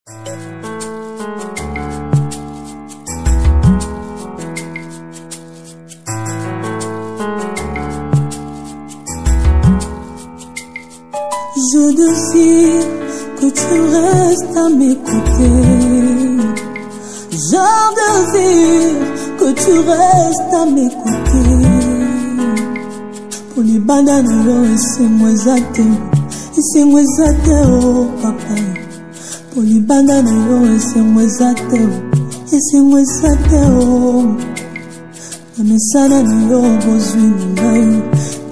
Je désire que tu restes à m'écouter. Je désire que tu restes à m'écouter. Pour les bananes, c'est moi zate. C'est moi zate, oh papa. Pour les bananes, c'est moi zate. C'est moi zate, oh. Na mesana na yo bozwi ngai.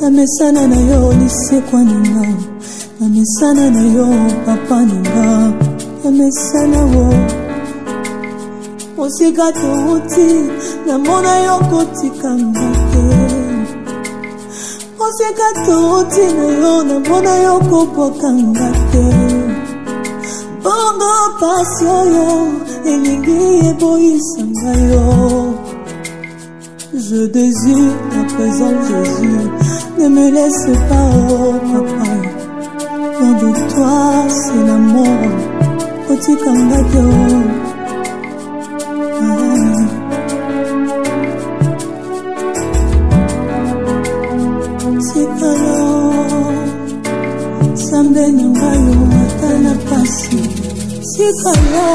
Na mesana na yo lisekwa ngai. Na mesana na yo papa ninga. Na mesana wo Osika touti na mona yo kotika ngate. Osika touti na yo na mona yo kopoka ngate. Bongo pasio yo elingi eboisa ngayo. Je désire ta présence, Jésus. Ne me laisse pas, oh papa. Loin de toi, c'est l'amour. Oti kangato. Sikalo. Sambe nangayo matana pasi. Sikalo.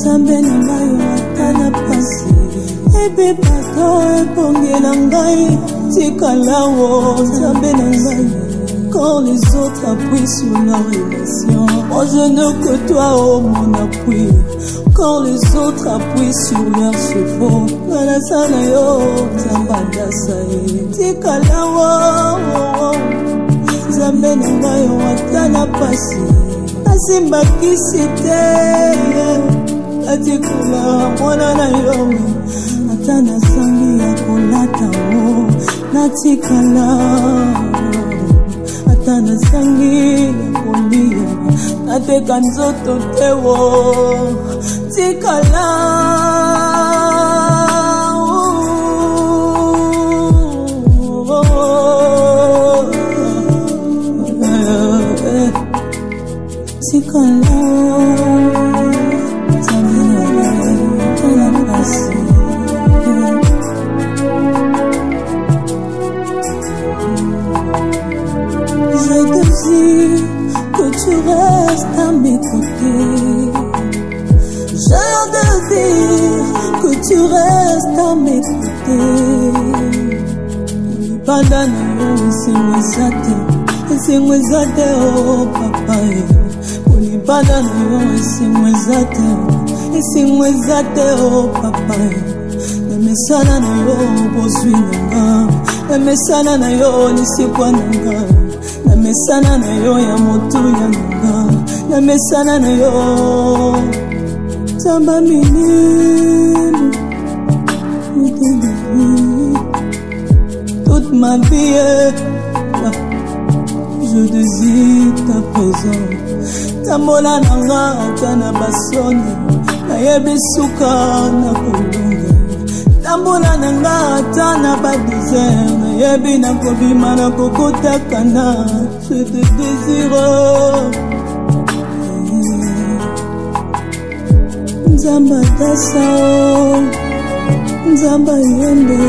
Sambe nangayo matana pasi. Ebe pato epongela ngai. Tikalawo sambe nangayo. Quand les autres appuient sur la relation, moi je n'ai que toi, oh mon appui. Quand les autres appuient sur leurs chevaux, la sana yo, zambanda sae, tikalawo, zambe nanga yo atana pasi, asimba kisite, atikula mwana na yo, atana sangi ya kolata mo, natikala. Atana sangi kolia nateka nzoto tewo tikala tikala que tu restes à m'écouter. Je désire que tu restes à m'écouter. Bandana yo c'est moi zate oh papa. Bandana yo c'est moi zate oh papa. Na mesana na yo bozwi nanga. Na mesana na yo lisekwa nanga. Na mesana na yo ya motu ya nanga. Na mesana na yo tamba minime. Toute ma vie je désire ta présence. Tambola nanga atana basoni. Nayebi suka na kulunga. Tambola nanga atana badesert. Nayebi na kobima na kokotakana. Je te désire. Nzamba dasa Nzamba yembe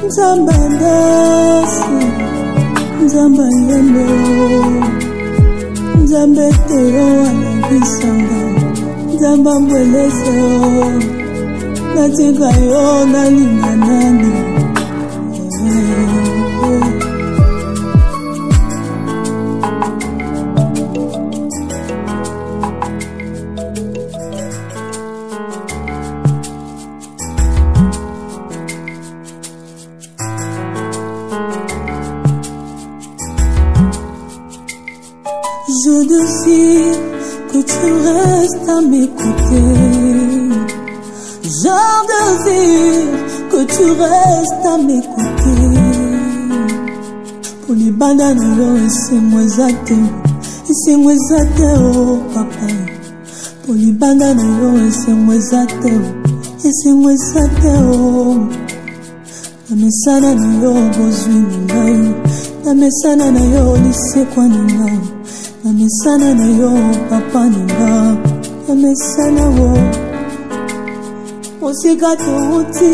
Nzamba dasi Nzamba yembe Nzambe tero anabisanga Nzamba mbwelese natika yo nalinga nani. Je désire que tu restes à m'écouter. Je désire que tu restes à m'écouter. Pour les bananes, c'est moi zate. Oh papa. Pour les bananes, c'est moi zate. Oh. Na mesana na yo bozwi ngai. Na mesana na yo lisekwa ngai. Namesana na yo papa nanga, namesana wo. Osika touti,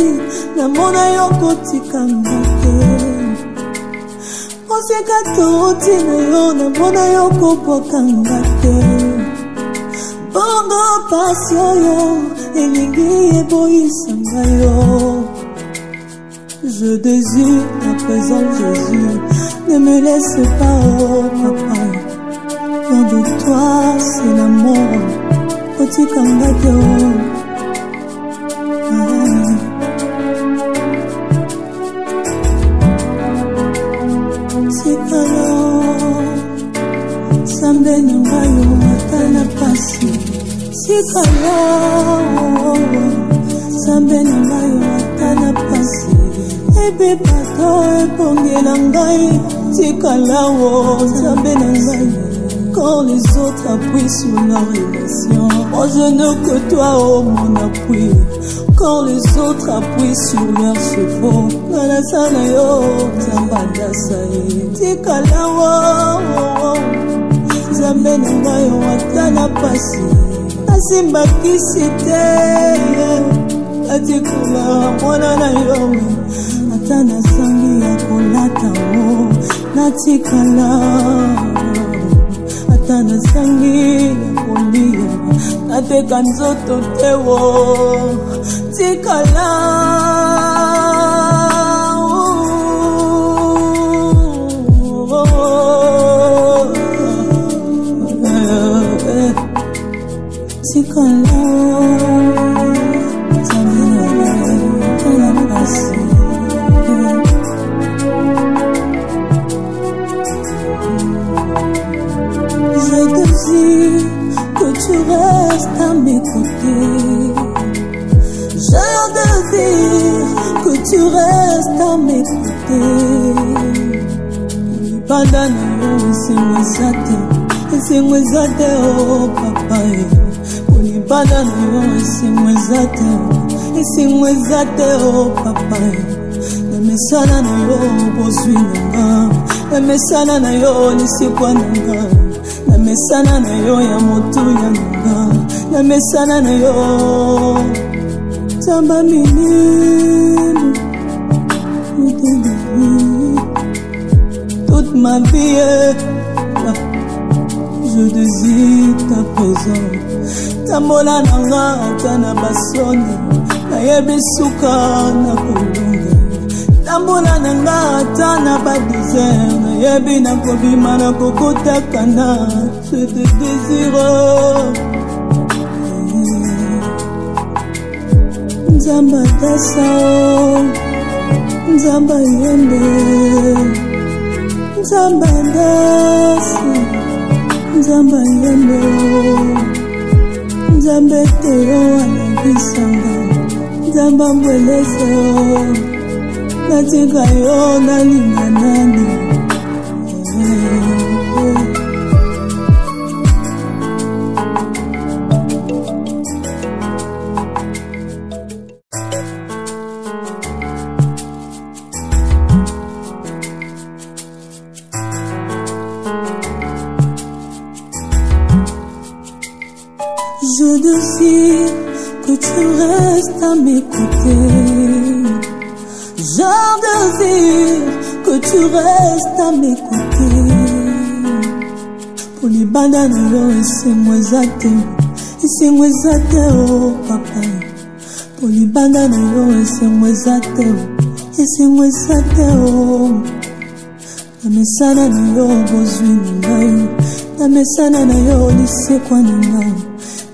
namona yo kotika ngate. Osika touti na yo, namona yo kopoka ngate. Bongo pasio yo, elingi eboisa ngayo. Je désire à présent Jésus, ne me laisse pas, oh papa. Loin de toi, c'est l'amour, petit kangato. C'est alors, sambe nangayo, matana pasi. C'est alors, sambe nangayo, matana pasi. Ebe pato, eponge nangayo, tikalawo, sambe nangayo. Quand les autres appuient sur la relation, moi je n'ai que toi, oh mon appui. Quand les autres appuient sur leurs chevaux, nalasana yo, zambanda sae, tikala wo, zambe nanga yo, atana pasi, asimba kisite, atikula mwana na yo, atana sangi ya kolata wo, natikala. Atana sangi ya kolia, nateka nzoto tewo, tikala. Tikala, tamina, tana pasi. Je désire que tu restes à mes côtés. Je désire que tu restes à mes côtés. Badana yo ese mwezate oh papa. Badana yo ese mwezate oh papa. Namesana na yo bozwi nanga, namesana na yo lisikwa nanga. Namesana na yo ya motu ya nanga, namesana na yo tamba minime. Toute ma vie, je désire ta présence. Tambola nanga atana basoni, nayebi suka na kolunga. Tambola nanga atana ba désert, nayebi na kobima na kokotakana. Je te désire, Nzamba dasa, Nzamba yembe, Nzamba dasa, Nzamba yembe, Nzamba teo anabisanga, Nzamba mbweleze natika yo nalinga nani. Je désire que tu restes à mes côtés. Je désire que tu restes à mes côtés. Pour les bananes, c'est moi zate, oh papa. Pour les bananes, c'est moi zate, oh. Namesana na yo bozwi nanga, namesana na yo lisekwa nanga.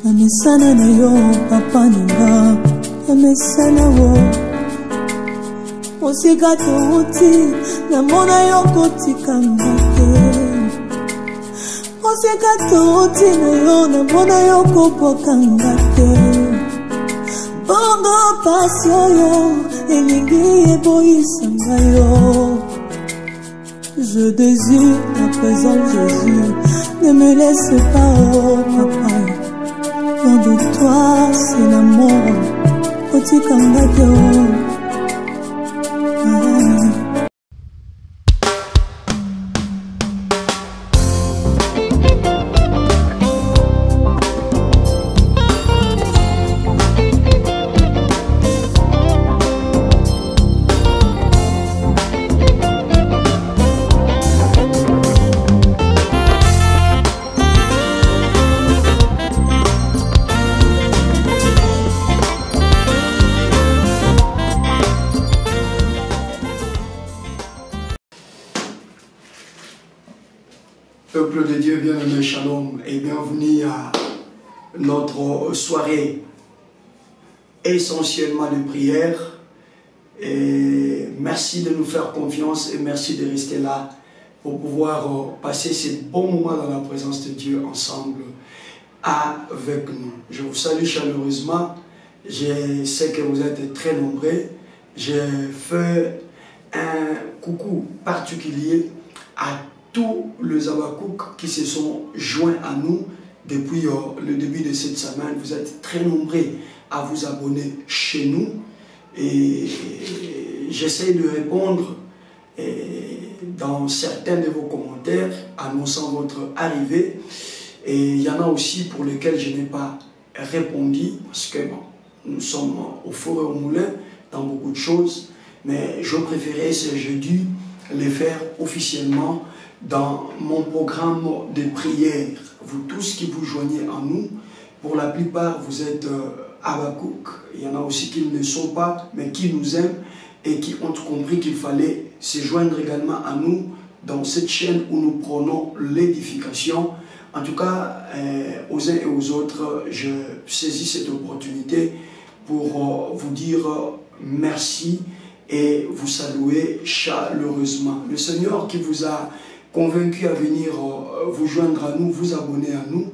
Namesana na yo papa nanga, namesana wo. Osika touti, namona yo kotika ngate. Osika touti na yo, namona yo kopoka ngate. Bongo pasio yo, elingi eboisa ngayo. Je désire à présent Jésus, ne me laisse pas, oh papa. Loin de toi, c'est l'amour, petit kangato. shalom et bienvenue à notre soirée essentiellement de prière. Et merci de nous faire confiance et merci de rester là pour pouvoir passer ces bons moments dans la présence de Dieu ensemble avec nous. Je vous salue chaleureusement. Je sais que vous êtes très nombreux. Je fais un coucou particulier à tous les Habakkuk qui se sont joints à nous depuis le début de cette semaine. Vous êtes très nombreux à vous abonner chez nous et j'essaie de répondre dans certains de vos commentaires annonçant votre arrivée, et il y en a aussi pour lesquels je n'ai pas répondu parce que bon, nous sommes au four et au moulin dans beaucoup de choses, mais je préférais ce jeudi les faire officiellement dans mon programme de prière. Vous tous qui vous joignez à nous, pour la plupart vous êtes Habakkuk, il y en a aussi qui ne le sont pas, mais qui nous aiment et qui ont compris qu'il fallait se joindre également à nous dans cette chaîne où nous prenons l'édification. En tout cas, aux uns et aux autres, je saisis cette opportunité pour vous dire merci et vous saluer chaleureusement. Le Seigneur qui vous a convaincu à venir vous joindre à nous, vous abonner à nous,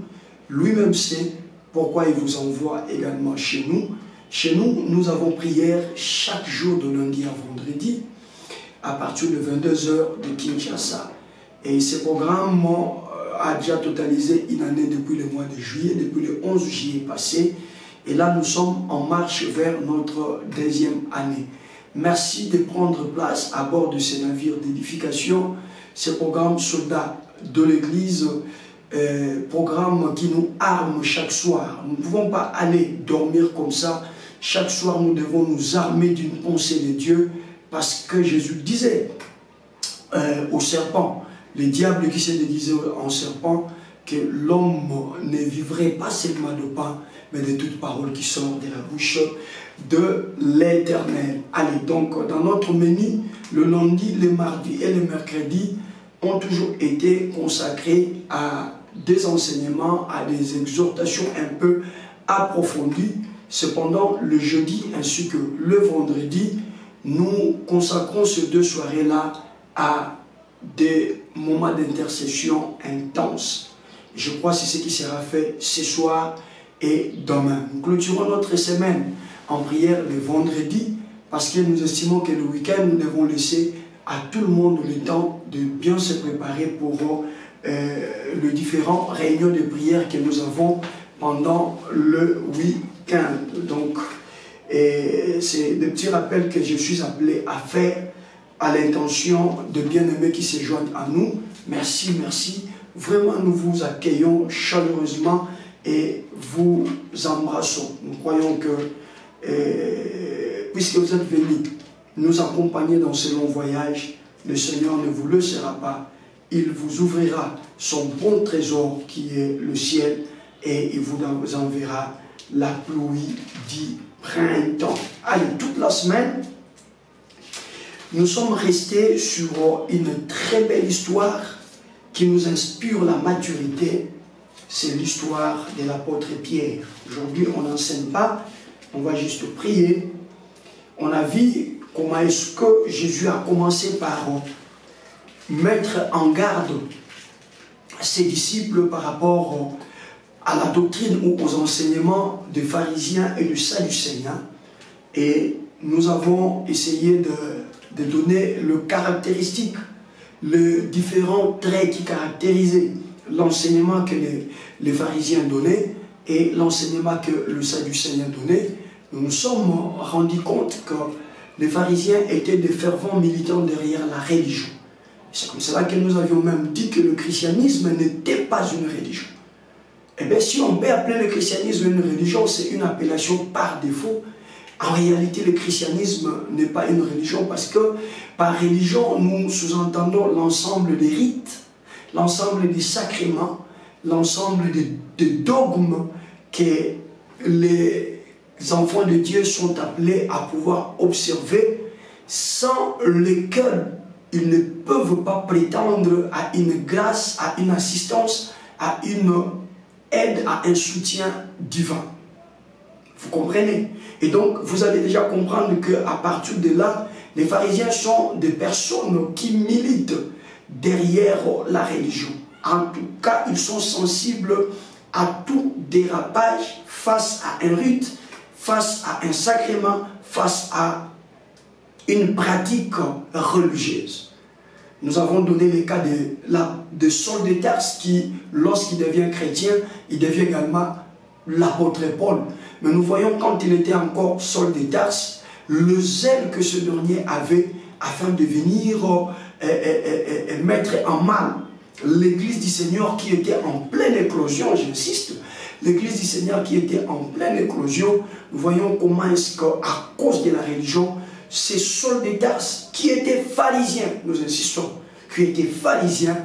lui-même sait pourquoi il vous envoie également chez nous. Chez nous, nous avons prière chaque jour de lundi à vendredi à partir de 22 h de Kinshasa. Et ce programme a déjà totalisé une année depuis le mois de juillet, depuis le 11 juillet passé. Et là, nous sommes en marche vers notre deuxième année. Merci de prendre place à bord de ces navires d'édification. Ce programme Soldats de l'Église, programme qui nous arme chaque soir. Nous ne pouvons pas aller dormir comme ça. Chaque soir, nous devons nous armer d'une pensée de Dieu parce que Jésus disait au serpent, le diable qui s'est déguisé en serpent, que l'homme ne vivrait pas seulement de pain, mais de toute parole qui sort de la bouche de l'Éternel. Allez, donc dans notre menu, le lundi, le mardi et le mercredi ont toujours été consacrés à des enseignements, à des exhortations un peu approfondies. Cependant, le jeudi ainsi que le vendredi, nous consacrons ces deux soirées-là à des moments d'intercession intenses. Je crois que c'est ce qui sera fait ce soir et demain. Nous clôturons notre semaine en prière le vendredi parce que nous estimons que le week-end, nous devons laisser à tout le monde le temps de bien se préparer pour les différentes réunions de prière que nous avons pendant le week-end. Donc, c'est des petits rappels que je suis appelé à faire à l'intention de bien-aimés qui se joignent à nous. Merci, merci. Vraiment, nous vous accueillons chaleureusement et vous embrassons. Nous croyons que, puisque vous êtes venus nous accompagner dans ce long voyage, le Seigneur ne vous laissera pas. Il vous ouvrira son bon trésor qui est le ciel et il vous enverra la pluie du printemps. Allez, toute la semaine, nous sommes restés sur une très belle histoire qui nous inspire la maturité. C'est l'histoire de l'apôtre Pierre. Aujourd'hui, on n'enseigne pas, on va juste prier. On a vu comment est-ce que Jésus a commencé par mettre en garde ses disciples par rapport à la doctrine ou aux enseignements des pharisiens et des sadducéens. Et nous avons essayé de donner le caractéristique, les différents traits qui caractérisaient l'enseignement que les pharisiens donnaient et l'enseignement que le sadducéen donnait. Nous nous sommes rendus compte que les pharisiens étaient des fervents militants derrière la religion. C'est comme cela que nous avions même dit que le christianisme n'était pas une religion. Eh bien, si on peut appeler le christianisme une religion, c'est une appellation par défaut. En réalité, le christianisme n'est pas une religion parce que par religion, nous sous-entendons l'ensemble des rites, l'ensemble des sacrements, l'ensemble des dogmes que les enfants de Dieu sont appelés à pouvoir observer, sans lesquels ils ne peuvent pas prétendre à une grâce, à une assistance, à une aide, à un soutien divin. Vous comprenez? Et donc, vous allez déjà comprendre qu'à partir de là, les pharisiens sont des personnes qui militent derrière la religion. En tout cas, ils sont sensibles à tout dérapage face à un rite, face à un sacrement, face à une pratique religieuse. Nous avons donné le cas de Saul de Tarse qui, lorsqu'il devient chrétien, il devient également l'apôtre Paul. Mais nous voyons quand il était encore Saul de Tarse, le zèle que ce dernier avait afin de venir mettre en mal l'église du Seigneur qui était en pleine éclosion, j'insiste, l'église du Seigneur qui était en pleine éclosion. Nous voyons comment est-ce qu'à cause de la religion, c'est Saul de Tarse qui était pharisien, nous insistons, qui était pharisien,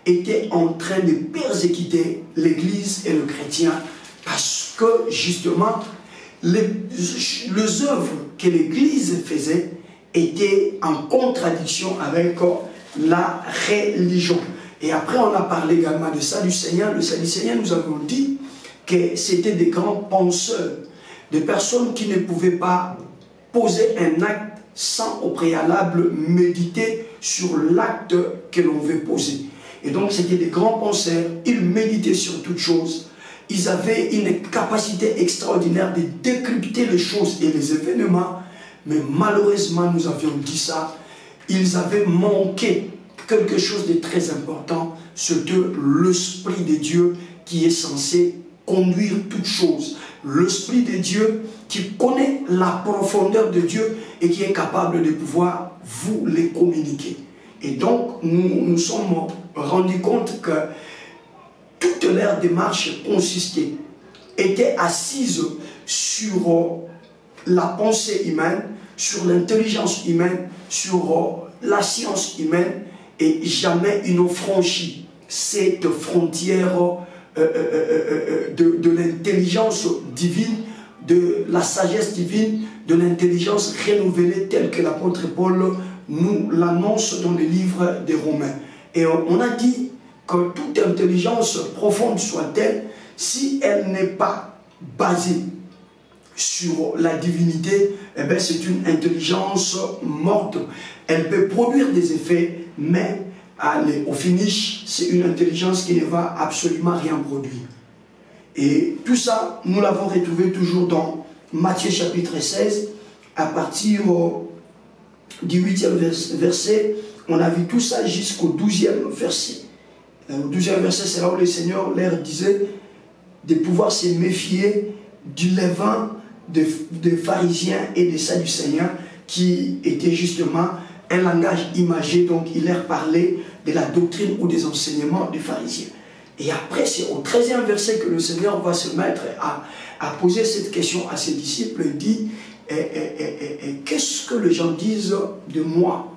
était en train de persécuter l'église et le chrétien parce que justement les œuvres que l'église faisait étaient en contradiction avec la religion. Et après on a parlé également de ça du Seigneur. Le Seigneur, nous avons dit que c'était des grands penseurs, des personnes qui ne pouvaient pas poser un acte sans au préalable méditer sur l'acte que l'on veut poser. Et donc c'était des grands penseurs, ils méditaient sur toutes choses. Ils avaient une capacité extraordinaire de décrypter les choses et les événements, mais malheureusement, nous avions dit ça, ils avaient manqué quelque chose de très important, c'est de l'Esprit de Dieu qui est censé conduire toutes choses. L'Esprit de Dieu qui connaît la profondeur de Dieu et qui est capable de pouvoir vous les communiquer. Et donc, nous nous sommes rendus compte que toute leur démarche consistait, était assise sur la pensée humaine, sur l'intelligence humaine, sur la science humaine, et jamais ils n'ont franchi cette frontière de l'intelligence divine, de la sagesse divine, de l'intelligence renouvelée telle que l'apôtre Paul nous l'annonce dans le livre des Romains. Et on a dit que toute intelligence profonde soit-elle, si elle n'est pas basée sur la divinité, eh bien c'est une intelligence morte. Elle peut produire des effets, mais au finish, c'est une intelligence qui ne va absolument rien produire. Et tout ça, nous l'avons retrouvé toujours dans Matthieu chapitre 16, à partir du 8e verset. On a vu tout ça jusqu'au 12e verset. Au 12e verset, c'est là où le Seigneur leur disait de pouvoir se méfier du levain des pharisiens et des sadducéens qui était justement un langage imagé. Donc il leur parlait de la doctrine ou des enseignements des pharisiens. Et après, c'est au 13e verset que le Seigneur va se mettre à poser cette question à ses disciples. Il dit, qu'est-ce que les gens disent de moi?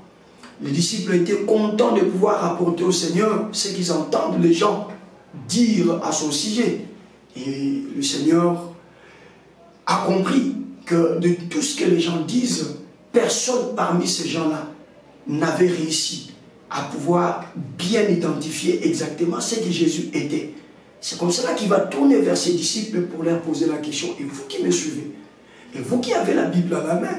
Les disciples étaient contents de pouvoir rapporter au Seigneur ce qu'ils entendent les gens dire à son sujet. Et le Seigneur a compris que de tout ce que les gens disent, personne parmi ces gens-là n'avait réussi à pouvoir bien identifier exactement ce que Jésus était. C'est comme cela qu'il va tourner vers ses disciples pour leur poser la question. Et vous qui me suivez, et vous qui avez la Bible à la main,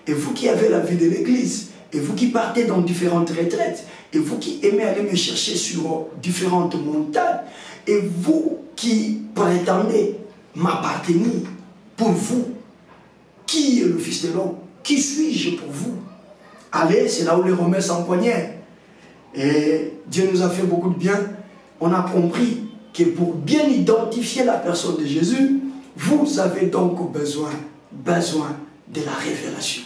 et vous qui avez la vie de l'Église, et vous qui partez dans différentes retraites, et vous qui aimez aller me chercher sur différentes montagnes, et vous qui prétendez m'appartenir, pour vous, qui est le Fils de l'homme? Qui suis-je pour vous? Allez, c'est là où les Romains s'empoignèrent. Et Dieu nous a fait beaucoup de bien. On a compris que pour bien identifier la personne de Jésus, vous avez donc besoin de la révélation.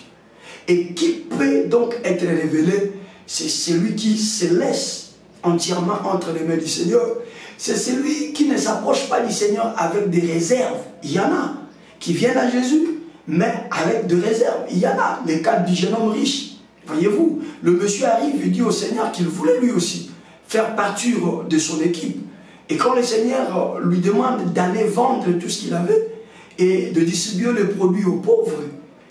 Et qui peut donc être révélé? C'est celui qui se laisse entièrement entre les mains du Seigneur. C'est celui qui ne s'approche pas du Seigneur avec des réserves. Il y en a qui viennent à Jésus, mais avec des réserves. Il y en a, le cas du jeune homme riche. Voyez-vous, le monsieur arrive et dit au Seigneur qu'il voulait lui aussi faire partie de son équipe. Et quand le Seigneur lui demande d'aller vendre tout ce qu'il avait et de distribuer les produits aux pauvres,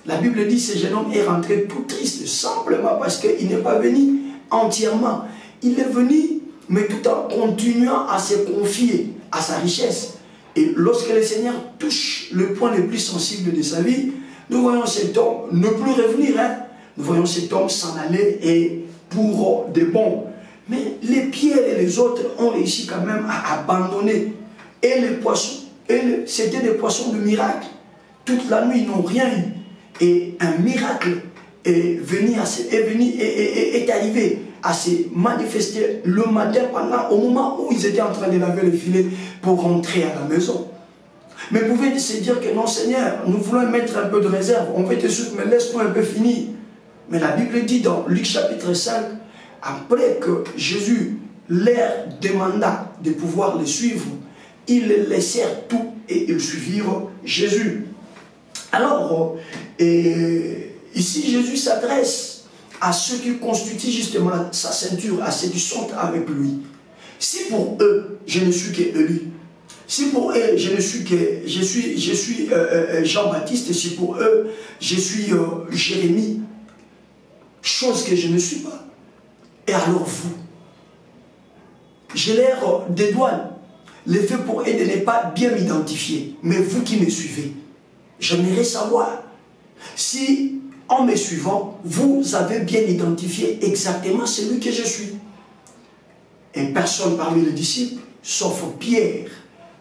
la Bible dit que ce jeune homme est rentré tout triste, simplement parce qu'il n'est pas venu entièrement. Il est venu mais tout en continuant à se confier à sa richesse. Et lorsque le Seigneur touche le point le plus sensible de sa vie, nous voyons cet homme ne plus revenir. Nous voyons cet homme s'en aller et pour de bon. Mais les Pierre et les autres ont réussi quand même à abandonner. Et les poissons, c'était des poissons de miracle. Toute la nuit, ils n'ont rien eu. Et un miracle est arrivé à se manifester le matin au moment où ils étaient en train de laver le filet pour rentrer à la maison. Mais vous pouvez se dire que non Seigneur, nous voulons mettre un peu de réserve, on veut te suivre, mais laisse-nous un peu finir. Mais la Bible dit dans Luc chapitre 5, après que Jésus leur demanda de pouvoir le suivre, ils laissèrent tout et ils suivirent Jésus. Alors, ici Jésus s'adresse à ceux qui constituent justement sa ceinture, à ceux qui sont avec lui. Si pour eux, je ne suis qu'Élie, si pour eux, je suis Jean-Baptiste, si pour eux, je suis Jérémie, chose que je ne suis pas. Et alors vous, j'ai l'air des douanes, le fait pour eux de ne pas bien m'identifier. Mais vous qui me suivez, j'aimerais savoir si en me suivant, vous avez bien identifié exactement celui que je suis. Et personne parmi les disciples, sauf Pierre,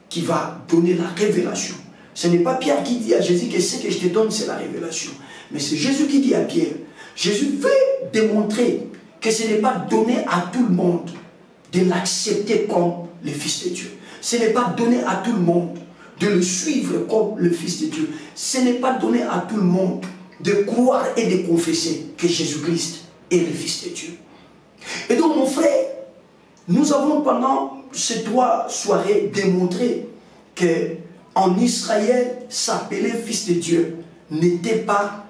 qui va donner la révélation. Ce n'est pas Pierre qui dit à Jésus que ce que je te donne, c'est la révélation. Mais c'est Jésus qui dit à Pierre. Jésus veut démontrer que ce n'est pas donné à tout le monde de l'accepter comme le Fils de Dieu. Ce n'est pas donné à tout le monde de le suivre comme le Fils de Dieu. Ce n'est pas donné à tout le monde de croire et de confesser que Jésus-Christ est le Fils de Dieu. Et donc mon frère, nous avons pendant ces 3 soirées démontré qu'en Israël, s'appeler Fils de Dieu n'était pas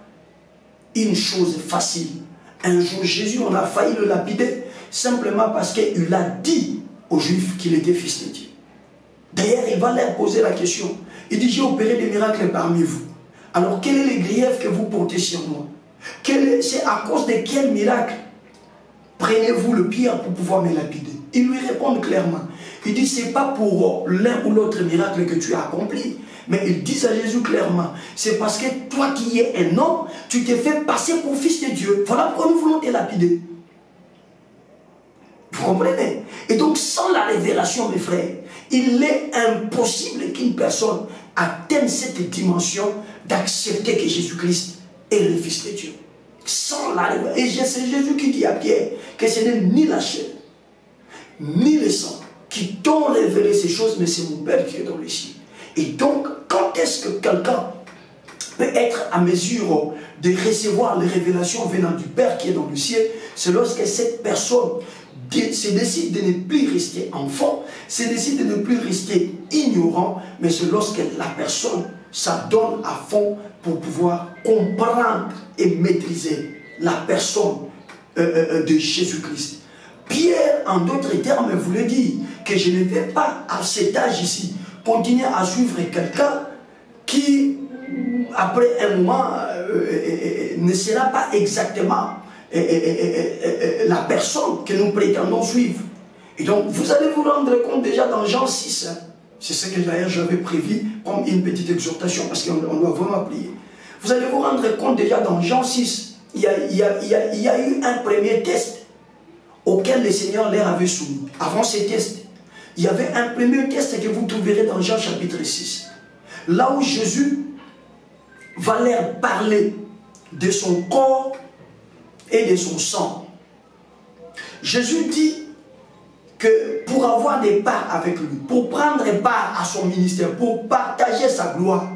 une chose facile. Un jour, Jésus, on a failli le lapider simplement parce qu'il a dit aux Juifs qu'il était Fils de Dieu. D'ailleurs, il va leur poser la question. Il dit, j'ai opéré des miracles parmi vous. Alors, quel est le grief que vous portez sur moi? C'est à cause de quel miracle prenez-vous le pierre pour pouvoir me lapider? Il lui répond clairement. Il dit, ce n'est pas pour l'un ou l'autre miracle que tu as accompli. Mais il dit à Jésus clairement, c'est parce que toi qui es un homme, tu t'es fait passer pour Fils de Dieu. Voilà pourquoi nous voulons te lapider. Vous comprenez? Et donc, sans la révélation, mes frères, il est impossible qu'une personne atteigne cette dimension d'accepter que Jésus-Christ est le Fils de Dieu. Sans la révélation. Et c'est Jésus qui dit à Pierre que ce n'est ni la chair, ni le sang qui t'ont révélé ces choses, mais c'est mon Père qui est dans les cieux. Et donc, quand est-ce que quelqu'un peut être à mesure de recevoir les révélations venant du Père qui est dans le ciel? C'est lorsque cette personne se décide de ne plus rester enfant, se décide de ne plus rester ignorant, mais c'est lorsque la personne s'adonne à fond pour pouvoir comprendre et maîtriser la personne de Jésus-Christ. Pierre, en d'autres termes, voulait dire que je ne vais pas, à cet âge ici, continuer à suivre quelqu'un qui, après un moment, ne sera pas exactement la personne que nous prétendons suivre. Et donc, vous allez vous rendre compte déjà dans Jean 6, c'est ce que j'avais prévu comme une petite exhortation, parce qu'on doit vraiment prier. Vous allez vous rendre compte déjà dans Jean 6, il y a eu un premier test auquel le Seigneur leur avait soumis. Avant ces tests, il y avait un premier test que vous trouverez dans Jean chapitre 6. Là où Jésus va leur parler de son corps et de son sang. Jésus dit que pour avoir des parts avec lui, pour prendre part à son ministère, pour partager sa gloire,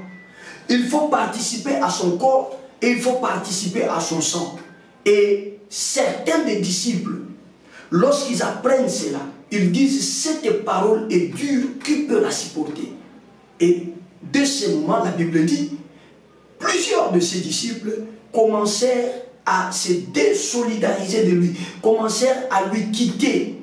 il faut participer à son corps et il faut participer à son sang. Et certains des disciples, lorsqu'ils apprennent cela, ils disent, cette parole est dure, qui peut la supporter? Et de ce moment, la Bible dit, plusieurs de ses disciples commencèrent à se désolidariser de lui, commencèrent à lui quitter.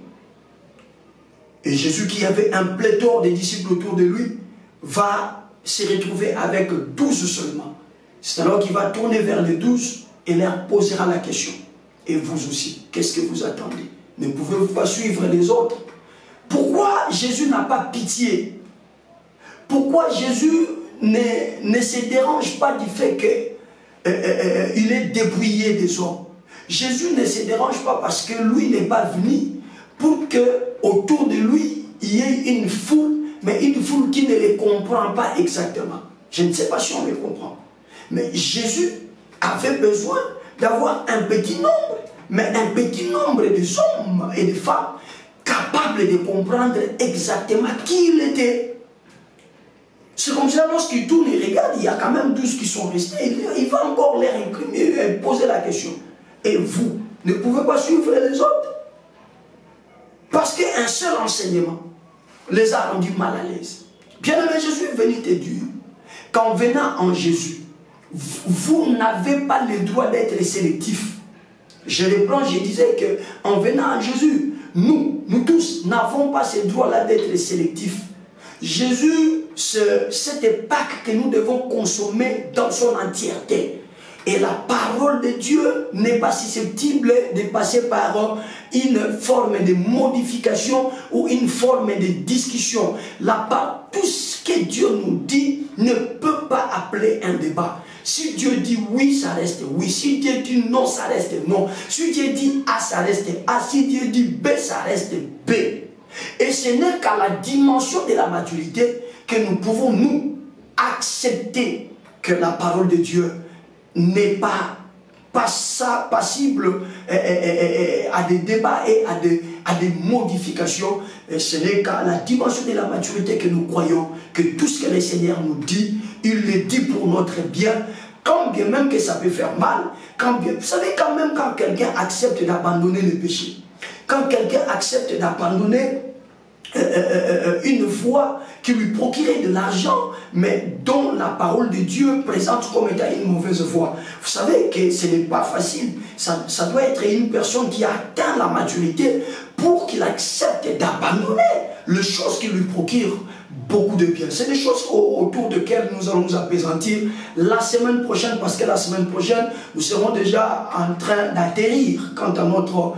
Et Jésus, qui avait un pléthore de disciples autour de lui, va se retrouver avec 12 seulement. C'est alors qu'il va tourner vers les 12 et leur posera la question. Et vous aussi, qu'est-ce que vous attendez? ne pouvez-vous pas suivre les autres? Pourquoi Jésus n'a pas pitié? Pourquoi Jésus ne se dérange pas du fait qu'il est dépouillé des hommes? Jésus ne se dérange pas parce que lui n'est pas venu pour que autour de lui il y ait une foule, mais une foule qui ne les comprend pas exactement. Je ne sais pas si on les comprend. Mais Jésus avait besoin d'avoir un petit nombre, mais un petit nombre de hommes et de femmes capables de comprendre exactement qui il était. C'est comme ça, lorsqu'il tourne et regarde, il y a quand même 12 qui sont restés. Il va encore leur imprimer, poser la question. Et vous, ne pouvez pas suivre les autres? Parce qu'un seul enseignement les a rendus mal à l'aise. Bien-aimé, Jésus est venu te dire qu'en venant en Jésus, vous n'avez pas le droit d'être sélectif. Je reprends, je disais qu'en venant en Jésus, nous tous n'avons pas ce droit-là d'être sélectifs. Jésus, cette Pâque que nous devons consommer dans son entièreté. Et la parole de Dieu n'est pas susceptible de passer par une forme de modification ou une forme de discussion. Tout ce que Dieu nous dit ne peut pas appeler un débat. Si Dieu dit oui, ça reste oui. Si Dieu dit non, ça reste non. Si Dieu dit A, ça reste A. Si Dieu dit B, ça reste B. Et ce n'est qu'à la dimension de la maturité que nous pouvons nous accepter que la parole de Dieu n'est pas passible à des débats et à des modifications. Et ce n'est qu'à la dimension de la maturité que nous croyons que tout ce que le Seigneur nous dit, il le dit pour notre bien, quand bien même que ça peut faire mal. Vous savez, quand même quand quelqu'un accepte d'abandonner le péché, quand quelqu'un accepte d'abandonner une voie qui lui procurait de l'argent, mais dont la parole de Dieu présente comme étant une mauvaise voie. Vous savez que ce n'est pas facile. Ça doit être une personne qui a atteint la maturité pour qu'il accepte d'abandonner les choses qui lui procurent beaucoup de bien. C'est des choses autour desquelles nous allons nous apaisantir la semaine prochaine, parce que la semaine prochaine, nous serons déjà en train d'atterrir quant à notre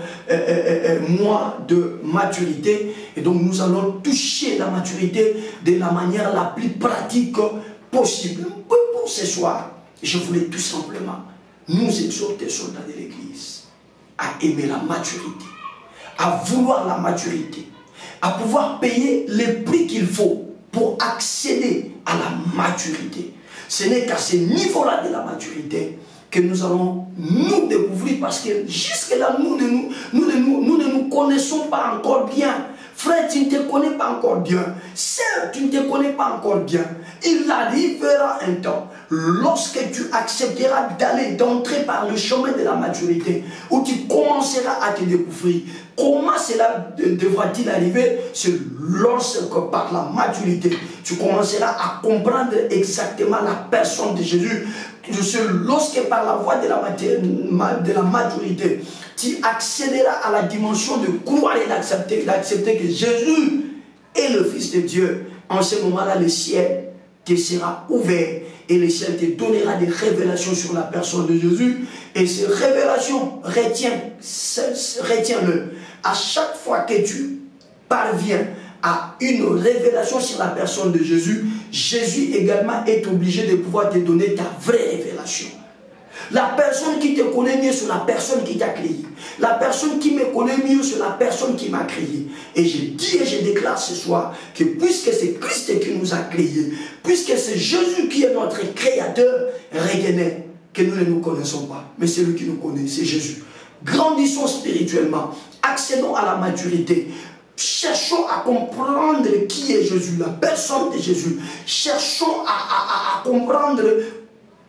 mois de maturité. Et donc nous allons toucher la maturité de la manière la plus pratique possible. Pour ce soir, je voulais tout simplement nous exhorter, soldats de l'Église, à aimer la maturité, à vouloir la maturité, à pouvoir payer le prix qu'il faut pour accéder à la maturité. Ce n'est qu'à ce niveau-là de la maturité que nous allons nous découvrir, parce que jusque-là, nous ne nous connaissons pas encore bien. Frère, tu ne te connais pas encore bien. Sœur, tu ne te connais pas encore bien. Il arrivera un temps, lorsque tu accepteras d'entrer par le chemin de la maturité, où tu commenceras à te découvrir. Comment cela devra-t-il arriver? C'est lorsque par la maturité, tu commenceras à comprendre exactement la personne de Jésus. C'est lorsque par la voie de la maturité, tu accéderas à la dimension de croire et d'accepter que Jésus est le Fils de Dieu. En ce moment-là, le ciel te sera ouvert et le ciel te donnera des révélations sur la personne de Jésus. Et ces révélations, retiens-le. À chaque fois que tu parviens à une révélation sur la personne de Jésus, Jésus également est obligé de pouvoir te donner ta vraie révélation. La personne qui te connaît mieux, c'est la personne qui t'a créé. La personne qui me connaît mieux, c'est la personne qui m'a créé. Et je dis et je déclare ce soir que puisque c'est Christ qui nous a créés, puisque c'est Jésus qui est notre créateur, retenez que nous ne nous connaissons pas, mais c'est lui qui nous connaît, c'est Jésus. Grandissons spirituellement, accédons à la maturité. Cherchons à comprendre qui est Jésus, la personne de Jésus. Cherchons à comprendre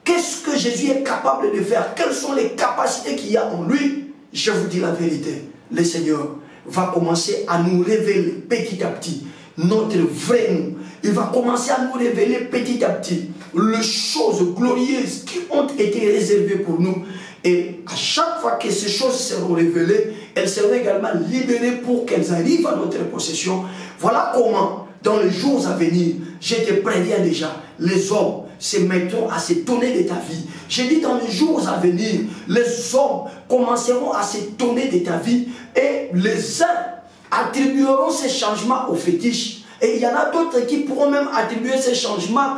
qu'est-ce que Jésus est capable de faire, quelles sont les capacités qu'il y a en lui. Je vous dis la vérité, le Seigneur va commencer à nous révéler petit à petit notre vrai nous. Il va commencer à nous révéler petit à petit les choses glorieuses qui ont été réservées pour nous. Et à chaque fois que ces choses seront révélées, elles seront également libérées pour qu'elles arrivent à notre possession. Voilà comment, dans les jours à venir, je te préviens déjà, les hommes se mettront à s'étonner de ta vie. J'ai dit dans les jours à venir, les hommes commenceront à s'étonner de ta vie et les uns attribueront ces changements aux fétiches. Et il y en a d'autres qui pourront même attribuer ces changements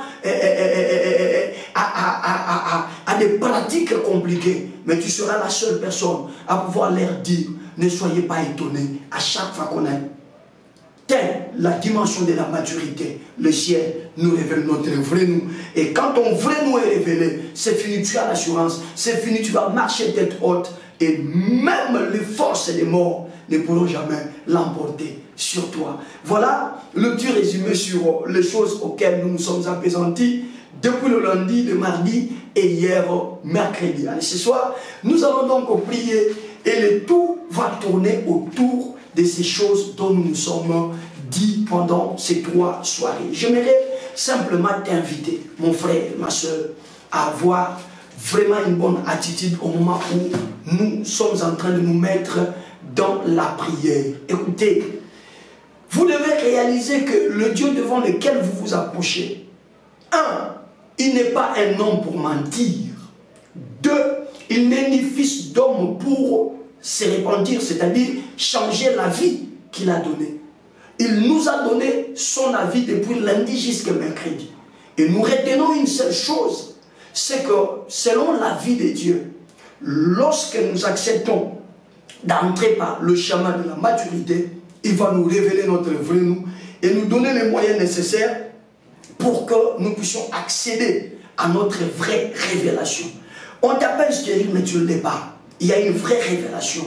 à des pratiques compliquées. Mais tu seras la seule personne à pouvoir leur dire, ne soyez pas étonnés à chaque fois qu'on a la dimension de la maturité. Le ciel nous révèle notre vrai nous. Et quand ton vrai nous est révélé, c'est fini, tu as l'assurance, c'est fini, tu vas marcher tête haute. Et même les forces des morts ne pourront jamais l'emporter sur toi. Voilà le petit résumé sur les choses auxquelles nous nous sommes apaisantis depuis le lundi, le mardi et hier mercredi. Allez, ce soir, nous allons donc prier et le tout va tourner autour de ces choses dont nous nous sommes dit pendant ces 3 soirées. J'aimerais simplement t'inviter, mon frère, ma soeur, à avoir vraiment une bonne attitude au moment où nous sommes en train de nous mettre dans la prière. Écoutez, vous devez réaliser que le Dieu devant lequel vous vous approchez, 1, il n'est pas un homme pour mentir. 2, il n'est ni fils d'homme pour se repentir, c'est-à-dire changer la vie qu'il a donnée. Il nous a donné son avis depuis lundi jusqu'à mercredi. Et nous retenons une seule chose, c'est que selon la vie de Dieu, lorsque nous acceptons d'entrer par le chemin de la maturité, il va nous révéler notre vrai nous et nous donner les moyens nécessaires pour que nous puissions accéder à notre vraie révélation. On t'appelle stérile, mais tu ne l'es pas. Il y a une vraie révélation.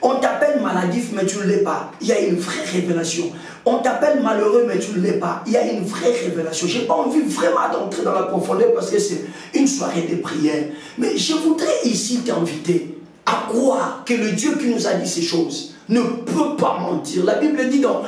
On t'appelle maladif, mais tu ne l'es pas. Il y a une vraie révélation. On t'appelle malheureux, mais tu ne l'es pas. Il y a une vraie révélation. Je n'ai pas envie vraiment d'entrer dans la profondeur parce que c'est une soirée de prière. Mais je voudrais ici t'inviter à croire que le Dieu qui nous a dit ces choses ne peut pas mentir. La Bible dit dans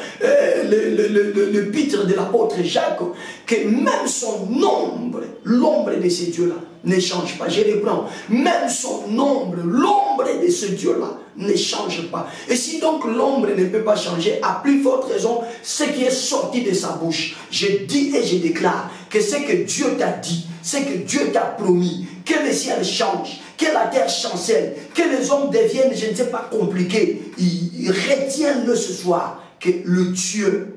l'épître de l'apôtre Jacques que même son ombre, l'ombre de ce Dieu-là, ne change pas. Je reprends. Même son ombre, l'ombre de ce Dieu-là, ne change pas. Et si donc l'ombre ne peut pas changer, à plus forte raison, ce qui est sorti de sa bouche, je dis et je déclare que ce que Dieu t'a dit, ce que Dieu t'a promis, que le ciel change, que la terre chancelle, que les hommes deviennent, je ne sais pas, compliqués, retiennent-le ce soir, que le Dieu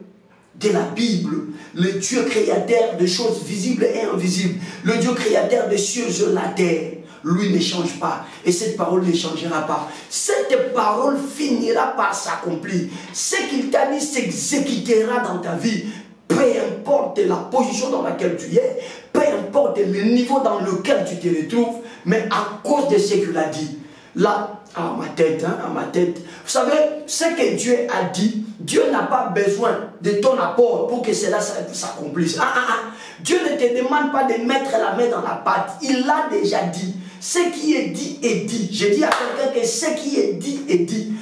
de la Bible, le Dieu créateur de choses visibles et invisibles, le Dieu créateur des cieux et de la terre, lui ne change pas. Et cette parole ne changera pas. Cette parole finira par s'accomplir. Ce qu'il t'a dit s'exécutera dans ta vie. Peu importe la position dans laquelle tu es, peu importe le niveau dans lequel tu te retrouves, mais à cause de ce qu'il a dit. Là, à ma tête, à ma tête. Vous savez, ce que Dieu a dit, Dieu n'a pas besoin de ton apport pour que cela s'accomplisse. Dieu ne te demande pas de mettre la main dans la pâte. Il l'a déjà dit. Ce qui est dit est dit. Je dis à quelqu'un que ce qui est dit est dit.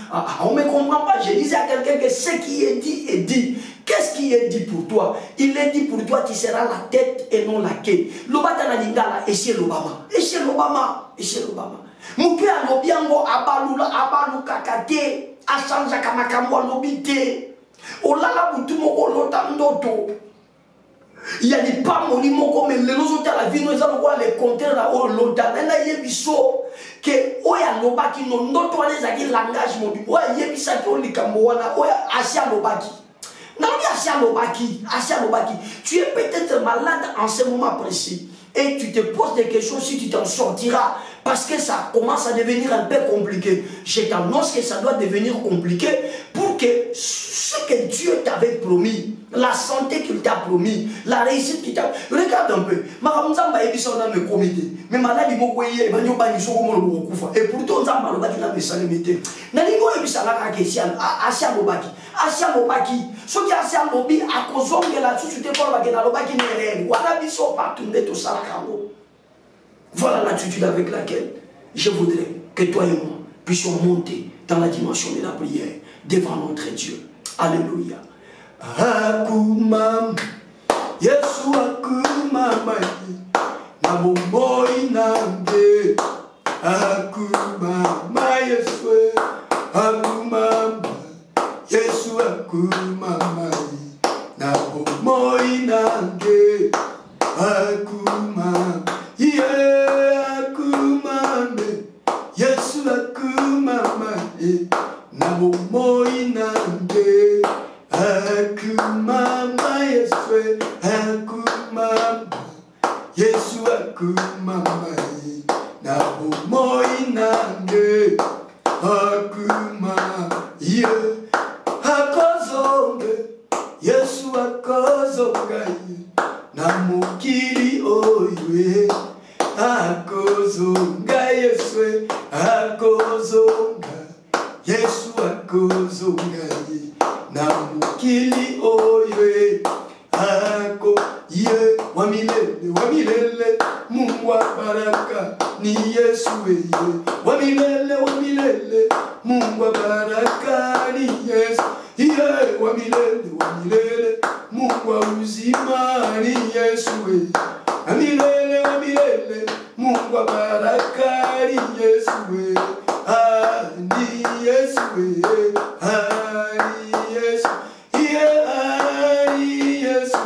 On ne me comprend pas. Je disais à quelqu'un que ce qui est dit est dit. Qu'est-ce qui est dit pour toi? Il est dit pour toi, tu seras la tête et non la queue. L'obata na lingala, et chez l'Obama. Et chez l'Obama. Et chez l'Obama. Muke alobiango abalu kakate. Achanja kamakambo alobite. Olala butumo olota ndoto. Il y a des pas molimo comme les autres à la vie, nous allons voir les compter là au lota. Nena yebiso que oya lobaki no ndoto les aki langage mobi. Oya yebisa ko likambo wana oya asia lobaki. Tu es peut-être malade en ce moment précis et tu te poses des questions si tu t'en sortiras parce que ça commence à devenir un peu compliqué. Je t'annonce que ça doit devenir compliqué pour que ce que Dieu t'avait promis, la santé qu'il t'a promis, la réussite qu'il t'a... Regarde un peu. Mais malade, et pourtant, voilà l'attitude avec laquelle je voudrais que toi et moi puissions monter dans la dimension de la prière devant notre Dieu. Alléluia. Akuma, Yesu akuma mai, na bomboi nange. Akuma mai Yesu, akuma mai, Yesu akuma mai, na bomboi. akuma, yeah, akuma, Yesu akuma, namo moinande, akuma, Yesu akuma, Yesu akuma, namo moinande, akuma, yeah, akozonge, Yesu akozonga, namukiri oye, akozonga, Yesu akozonga, Yesu akozonga, namukiri oye, ako ye wamilele, Mungu wa baraka ni Yesu ye, wamilele, Mungu wa baraka ni Yesu. Iye wamilele, Mungu wa uzima ni Yesu. Wamilele, Mungu wa baraka ni Yesu. Ni Yesu. Ni Yesu. Iye ni Yesu.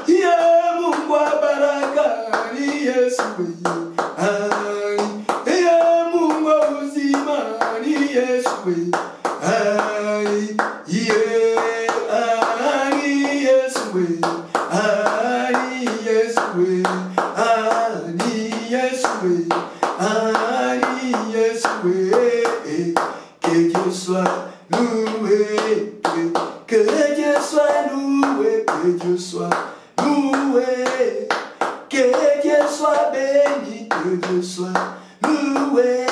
Iye Mungu wa baraka ni Yesu. Iye Mungu wa uzima ni Yesu. Que Dieu soit loué, que Dieu soit loué, que Dieu soit loué, que Dieu soit béni, que Dieu soit loué,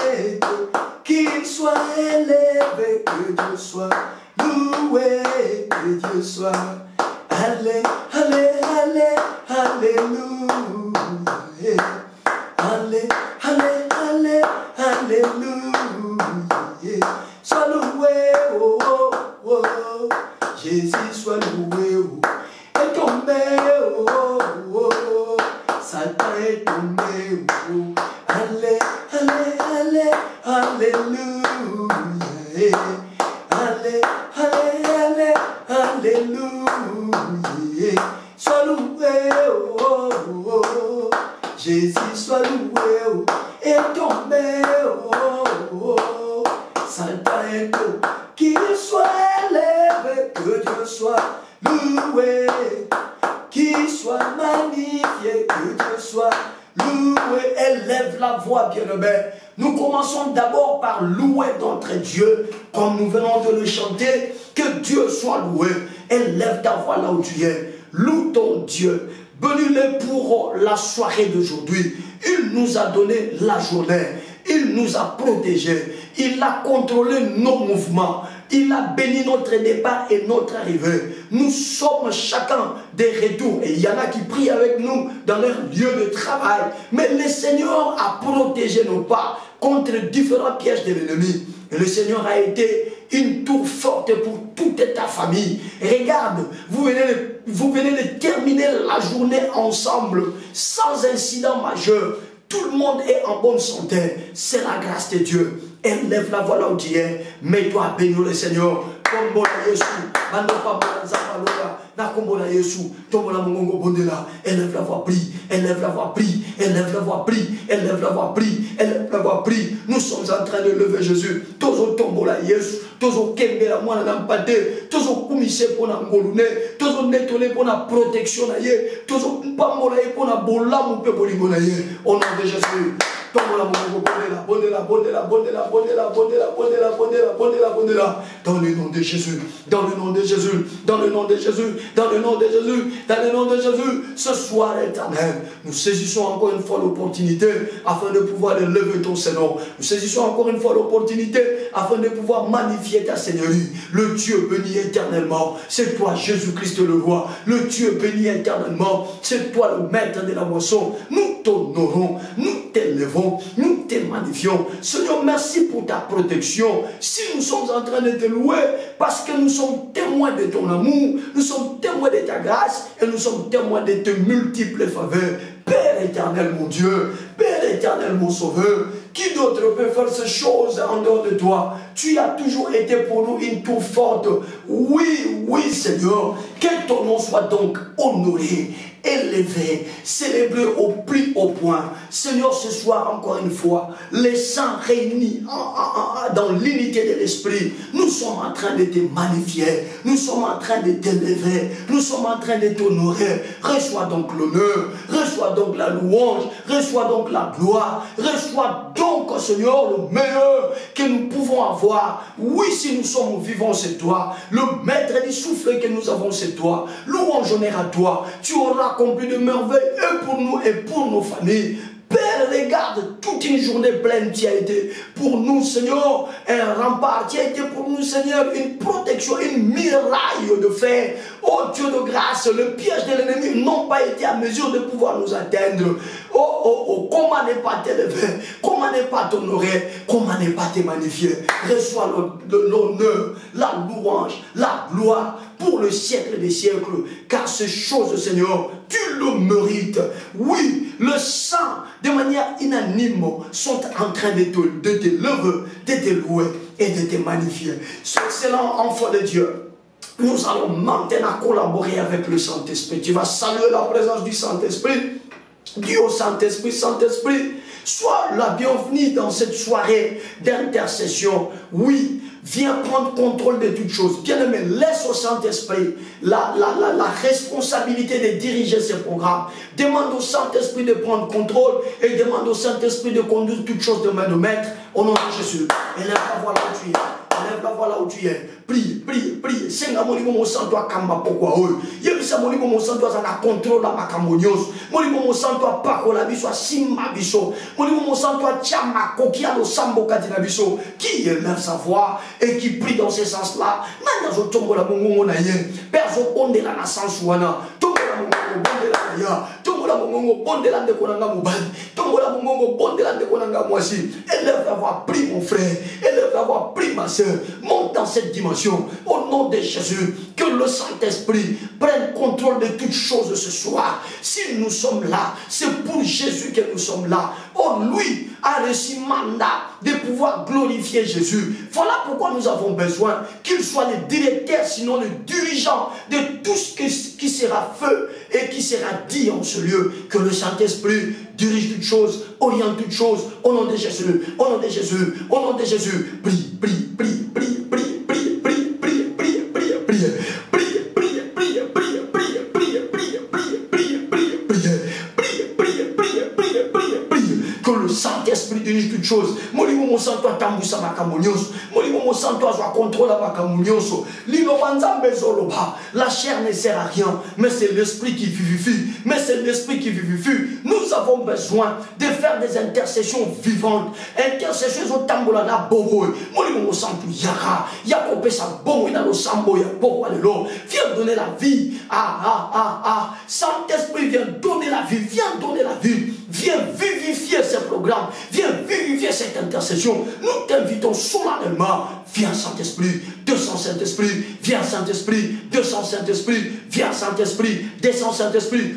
qu'il soit élevé, que Dieu soit loué, que Dieu soit allez, alléluia, alléluia, sois loué, oh, oh, oh, Jésus soit loué, oh, est tombé, oh, oh, oh, Satan est tombé, oh, alléluia, alléluia, sois loué, oh, oh, oh, Jésus soit loué, oh, est tombé, oh, oh, oh, Satan est tombé, qu'il soit élevé, que Dieu soit loué, qu'il soit magnifié, que Dieu soit loué. Élève la voix, bien-aimé. Nous commençons d'abord par louer notre Dieu, comme nous venons de le chanter, que Dieu soit loué. Élève ta voix là où tu es. Loue ton Dieu. Bénis-le pour la soirée d'aujourd'hui. Il nous a donné la journée. Il nous a protégés. Il a contrôlé nos mouvements. Il a béni notre départ et notre arrivée. Nous sommes chacun des retours. Et il y en a qui prient avec nous dans leur lieu de travail. Mais le Seigneur a protégé nos pas contre différents pièges de l'ennemi. Et le Seigneur a été une tour forte pour toute ta famille. Regarde, vous venez de terminer la journée ensemble sans incident majeur. Tout le monde est en bonne santé. C'est la grâce de Dieu. Élève la voix là où tu es. Mets-toi à bénir le Seigneur. Comme Yesu. Élève la voix, prie. Élève la voix, prie. Élève la voix, prie. Élève la voix, prie. Élève la voix, prie. Nous sommes en train de lever Jésus. Tozo tombo la Yesu. Tozo kembe la moine n'ampate. Tozo kumise pour la ngolune. Tozo netole pour la protection na ye. Tozo pambo la ye pour la bola mon peu bolingo na ye. Au nom de Jésus. Dans le nom de Jésus, dans le nom de Jésus, dans le nom de Jésus, dans le nom de Jésus, dans le nom de Jésus, ce soir éternel, nous saisissons encore une fois l'opportunité afin de pouvoir lever ton Seigneur. Nous saisissons encore une fois l'opportunité afin de pouvoir magnifier ta Seigneurie. Le Dieu béni éternellement, c'est toi Jésus-Christ le roi. Le Dieu béni éternellement, c'est toi le maître de la moisson. Nous t'honorons, nous t'élevons, nous te magnifions. Seigneur, merci pour ta protection. Si nous sommes en train de te louer, parce que nous sommes témoins de ton amour, nous sommes témoins de ta grâce, et nous sommes témoins de tes multiples faveurs. Père éternel, mon Dieu, Père éternel, mon Sauveur, Qui d'autre peut faire ces choses en dehors de toi? Tu as toujours été pour nous une tour forte. Oui, oui, Seigneur. Que ton nom soit donc honoré, élevé, célébré au plus haut point. Seigneur, ce soir, encore une fois, les saints réunis dans l'unité de l'Esprit, nous sommes en train de te magnifier, nous sommes en train de t'élever, nous sommes en train de t'honorer. Reçois donc l'honneur, reçois donc la louange, reçois donc la gloire, reçois donc, Seigneur, le meilleur que nous pouvons avoir. Oui, si nous sommes vivants, c'est toi. Le maître du souffle que nous avons, c'est toi. Louange, honneur à toi. Tu auras accompli de merveilles et pour nous et pour nos familles. Père, regarde, toute une journée pleine qui a été pour nous, Seigneur, un rempart qui a été pour nous, Seigneur, une protection, une muraille de fer. Oh Dieu de grâce, le piège de l'ennemi n'ont pas été à mesure de pouvoir nous atteindre. Comment ne pas t'élever, comment ne pas t'honorer, comment ne pas te magnifier. Reçois l'honneur, la louange, la gloire pour le siècle des siècles, car ces choses, Seigneur, tu le mérites. Oui, le sang, de manière unanime, sont en train de te lever, de te louer et de te magnifier. Ce excellent enfant de Dieu, nous allons maintenant collaborer avec le Saint-Esprit. Tu vas saluer la présence du Saint-Esprit. Dis au Saint-Esprit, Saint-Esprit, sois la bienvenue dans cette soirée d'intercession. Oui, viens prendre contrôle de toutes choses. Bien-aimé, laisse au Saint-Esprit la responsabilité de diriger ce programme. Demande au Saint-Esprit de prendre contrôle et demande au Saint-Esprit de conduire toutes choses de main de maître. Au nom de Jésus, élève la voix là où tu es. Élève la voix là où tu es. Prie, prie, prie. Senga molimo mo santo akamba pokwa oyo. Yebisa molimo mo santo azana contrôle la makambo nyonso. Molimo mo santo apakola biso asimba biso. Molimo mo santo achama kokia no sambo kati na biso. Qui élève sa voix et qui prie dans ce sens-là. Nani azo tombola mongongo na ye. Père zo pondela na sens wana. Tombola mongongo bondela na ya. Tombola mongongo bondela ndeko nanga mobali. Tombola mongongo bondela ndeko nanga mwasi. Élève la voix, prie mon frère. Élève la voix, prie ma soeur. Monte dans cette dimension. Au nom de Jésus, que le Saint-Esprit prenne contrôle de toutes choses ce soir. Si nous sommes là, c'est pour Jésus que nous sommes là. Oh, lui a reçu mandat de pouvoir glorifier Jésus. Voilà pourquoi nous avons besoin qu'il soit le directeur, sinon le dirigeant de tout ce qui sera fait et qui sera dit en ce lieu. Que le Saint-Esprit dirige toutes choses, oriente toutes choses. Au nom de Jésus, au nom de Jésus, au nom de Jésus. Prie, prie, prie, prie, prie, prie, prie, prie, prie, prie, prie, que le Saint-Esprit dirige toutes choses. Molimo mo santo atambusa makambo nyonso. Molimo mo santo azwa contrôle makambo nyonso. Lino banzambe zoloba. La chair ne sert à rien, mais c'est l'esprit qui vivifie. Mais c'est l'esprit qui vivifie. Nous avons besoin de faire des intercessions vivantes. Intercessions au tambola na bobo. Molimo mo santo yara. Yakope sa bobo na lo sambo ya bobo alelo. Viens donner la vie. Saint-Esprit, viens donner la vie. Viens donner la vie. Viens vivifier ce programme. Viens vivifier cette intercession. Nous t'invitons solennellement. Viens Saint-Esprit, descends Saint-Esprit. Viens Saint-Esprit, descends Saint-Esprit. Viens Saint-Esprit, descends Saint-Esprit.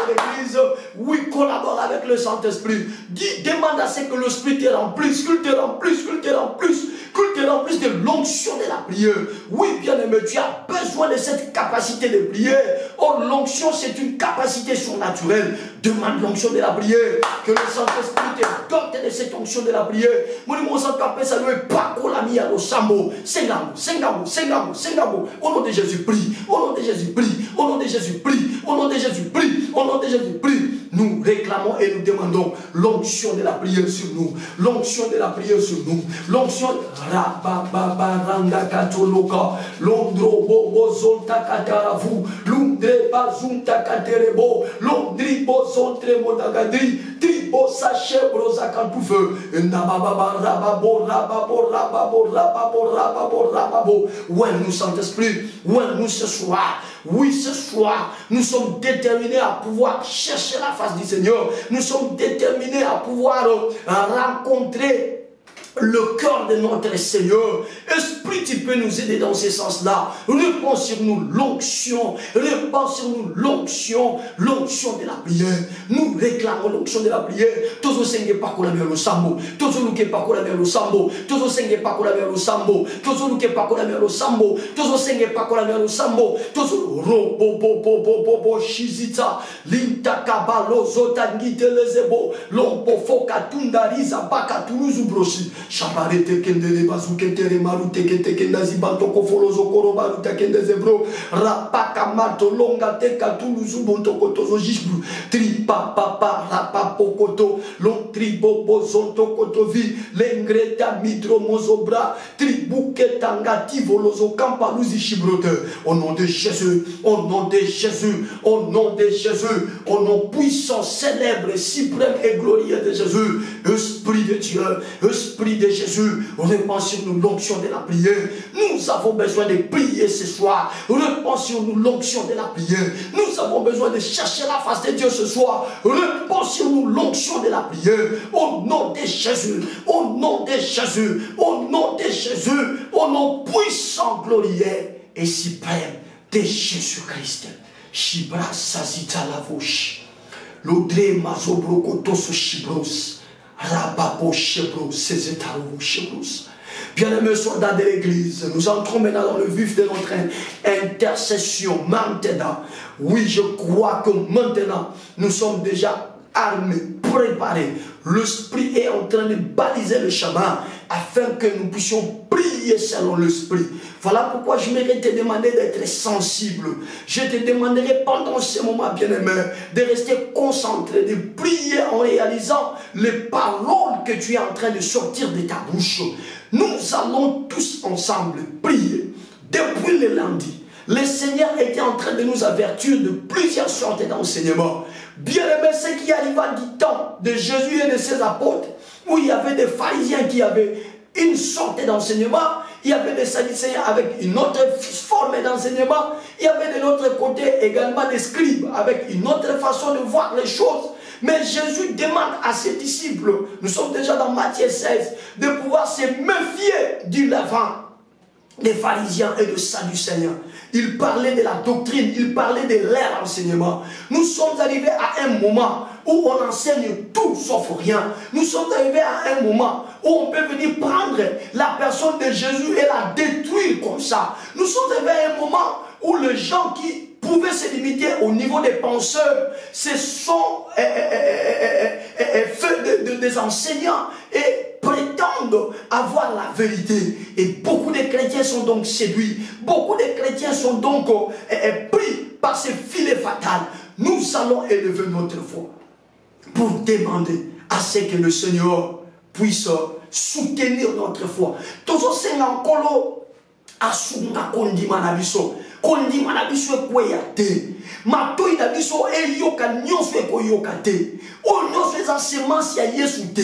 L'église, oui, collabore avec le Saint-Esprit. Demande à ce que le Esprit te remplisse, qu'il te remplisse, qu'il te remplisse, qu'il te remplisse de l'onction de la prière. Oui, bien-aimé, tu as besoin de cette capacité de prière. Oh, l'onction, c'est une capacité surnaturelle. Demande l'onction de la prière. Que le Saint-Esprit te dote de cette onction de la prière. Mon Saint appelle ça le Paco la mia au Sambo. Sengamo, Sengamo, Sengamo, Sengamo. Au nom de Jésus, prie. Au nom de Jésus, prie. Au nom de Jésus, prie. Au nom de Jésus, prie. Au nom de Jésus, prie. Nous réclamons et nous demandons l'onction de la prière sur nous. L'onction de la prière sur nous. L'onction Rababaranda Katoloka. Londro Bobo Zolta Kataravu. Lundre Bazunta Katerebo. Londri Bozontre Modagadri. Tribo Sache Brozakantufe. Ndababa Rababo Rababo Rababo Rababo Rababo Rababo. Ouais, nous Saint-Esprit. Ouais, nous ce soir. Oui, ce soir, nous sommes déterminés à pouvoir chercher la face du Seigneur. Nous sommes déterminés à pouvoir rencontrer le cœur de notre Seigneur. Esprit, tu peux nous aider dans ce sens-là. Répands sur nous l'onction. Répands sur nous l'onction. L'onction de la prière. Nous réclamons l'onction de la prière. Tous os senge pas la mer au sambo. Tous os luke pas la mer au sambo. Tous os senge pas la mer au sambo. Tous os luke pas la mer au sambo. Tous os senge pas la mer au sambo. Tous os robo bo bo bo bo bo shizita. Linta kabalo zota ngite lezebo. Lompo foka tundariza baka tuluzu broshi. Shabarete kendele bazuketere marute kete nazibanto kofolozo korobaru takende zebro rapaka mato longa teka tuluzu bonto kotozo jisbu tripa papa rapa pokoto long tribo bozonto kotovi lengreta mitro mozobra tribuke tangati volozo kampaluzi shibrote. Au nom de Jésus, au nom de Jésus, au nom de Jésus, au nom puissant, célèbre, suprême et glorieux de Jésus, Esprit de Dieu, Esprit de Jésus, répands sur nous l'onction de la prière. Nous avons besoin de prier ce soir. Répands sur nous l'onction de la prière. Nous avons besoin de chercher la face de Dieu ce soir. Répands sur nous l'onction de la prière. Au nom de Jésus, au nom de Jésus, au nom de Jésus, au nom puissant, glorieux et suprême de Jésus-Christ. Shibra sazita lavouche. L'odre mazobro kotoso shibros. Rabapo Chebros, Cézétarou Chebros. Bien-aimés soldats de l'église, nous entrons maintenant dans le vif de notre intercession. Maintenant, oui, je crois que maintenant, nous sommes déjà armés, préparés. L'esprit est en train de baliser le chemin afin que nous puissions prier selon l'esprit. Voilà pourquoi je m'aimerais te demander d'être sensible. Je te demanderai pendant ce moment, bien-aimé, de rester concentré, de prier en réalisant les paroles que tu es en train de sortir de ta bouche. Nous allons tous ensemble prier. Depuis le lundi, le Seigneur était en train de nous avertir de plusieurs sortes d'enseignements. Bien-aimé, ce qui arriva du temps de Jésus et de ses apôtres, où il y avait des pharisiens qui avaient une sorte d'enseignement, il y avait des sadducéens avec une autre forme d'enseignement, il y avait de l'autre côté également des scribes avec une autre façon de voir les choses. Mais Jésus demande à ses disciples, nous sommes déjà dans Matthieu 16, de pouvoir se méfier du levain des pharisiens et des sadducéens. Il parlait de la doctrine, il parlait de leur enseignement. Nous sommes arrivés à un moment où on enseigne tout sauf rien. Nous sommes arrivés à un moment où on peut venir prendre la personne de Jésus et la détruire comme ça. Nous sommes arrivés à un moment où les gens qui pouvaient se limiter au niveau des penseurs, ce sont des enseignants et prétendent avoir la vérité. Et beaucoup de chrétiens sont donc séduits. Beaucoup de chrétiens sont donc pris par ces filets fatals. Nous allons élever notre voix pour demander à ce que le Seigneur puisse soutenir notre foi. Tous ces gens asunga kondima na biso kondima na biso ekweya te matoi na biso eyoka nyonso ekoyoka te oyo nyonso eza semence ya Yesu te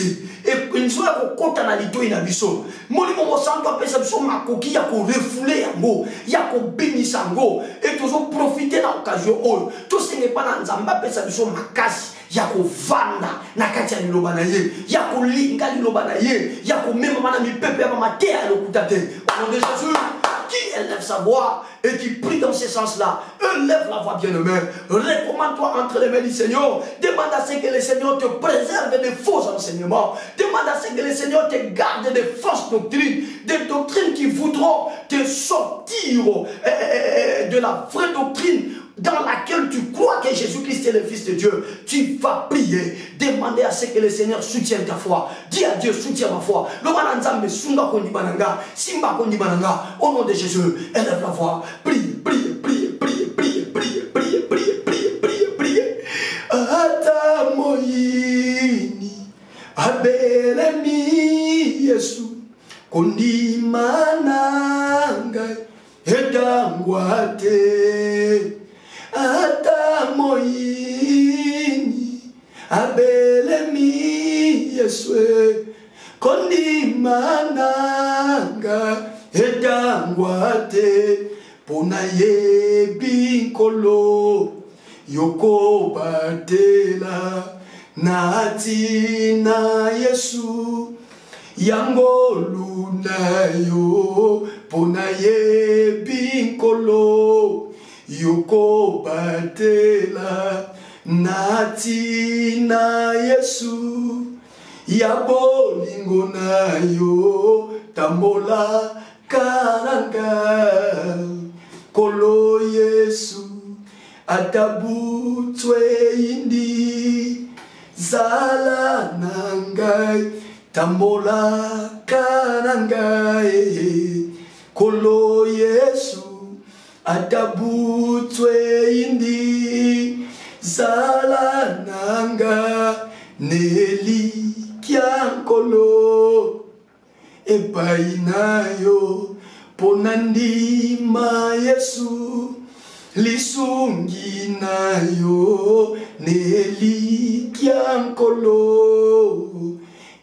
ezo ya kokota na litoi na biso molimo mosantu apesa biso makoki ya korefule yango ya kobimisa yango e tozoprofite na occasion oyo tosenge mpa na Nzambe apesa biso makasi ya kovanda na kati ya liloba na ye ya kolinga liloba na ye ya komema mana mipepe ya bamateya ya lokuta te. Au nom de Jésus, qui élève sa voix et qui prie dans ce sens-là, élève la voix, bien-aimé. Recommande-toi entre les mains du Seigneur. Demande à ce que le Seigneur te préserve des faux enseignements. Demande à ce que le Seigneur te garde des fausses doctrines, des doctrines qui voudront te sortir de la vraie doctrine dans laquelle tu crois que Jésus-Christ est le Fils de Dieu. Tu vas prier, demander à ce que le Seigneur soutienne ta foi. Dis à Dieu, soutiens ma foi. Au nom de Jésus, élève la voix. Prie, prie, prie, prie, prie, prie, prie, prie, prie, prie, prie. Ata moyini, abelemi Yesu, kondimananga, edangwate. Ata moyini, abelemi Yesu, kondimananga, edangwate. Pona yebi nkolo, yoko batela, natina Yesu, yango lunayo ponaye binkolo yoko batela nati na Yesu yabo lingo nayo tambola karanga kolo Yesu atabutwe indi zala nangai tambola karangai kolo Yesu atabutwe indi zala nanga neli kiankolo epainayo ponandima Yesu lisungi nayo neli kiankolo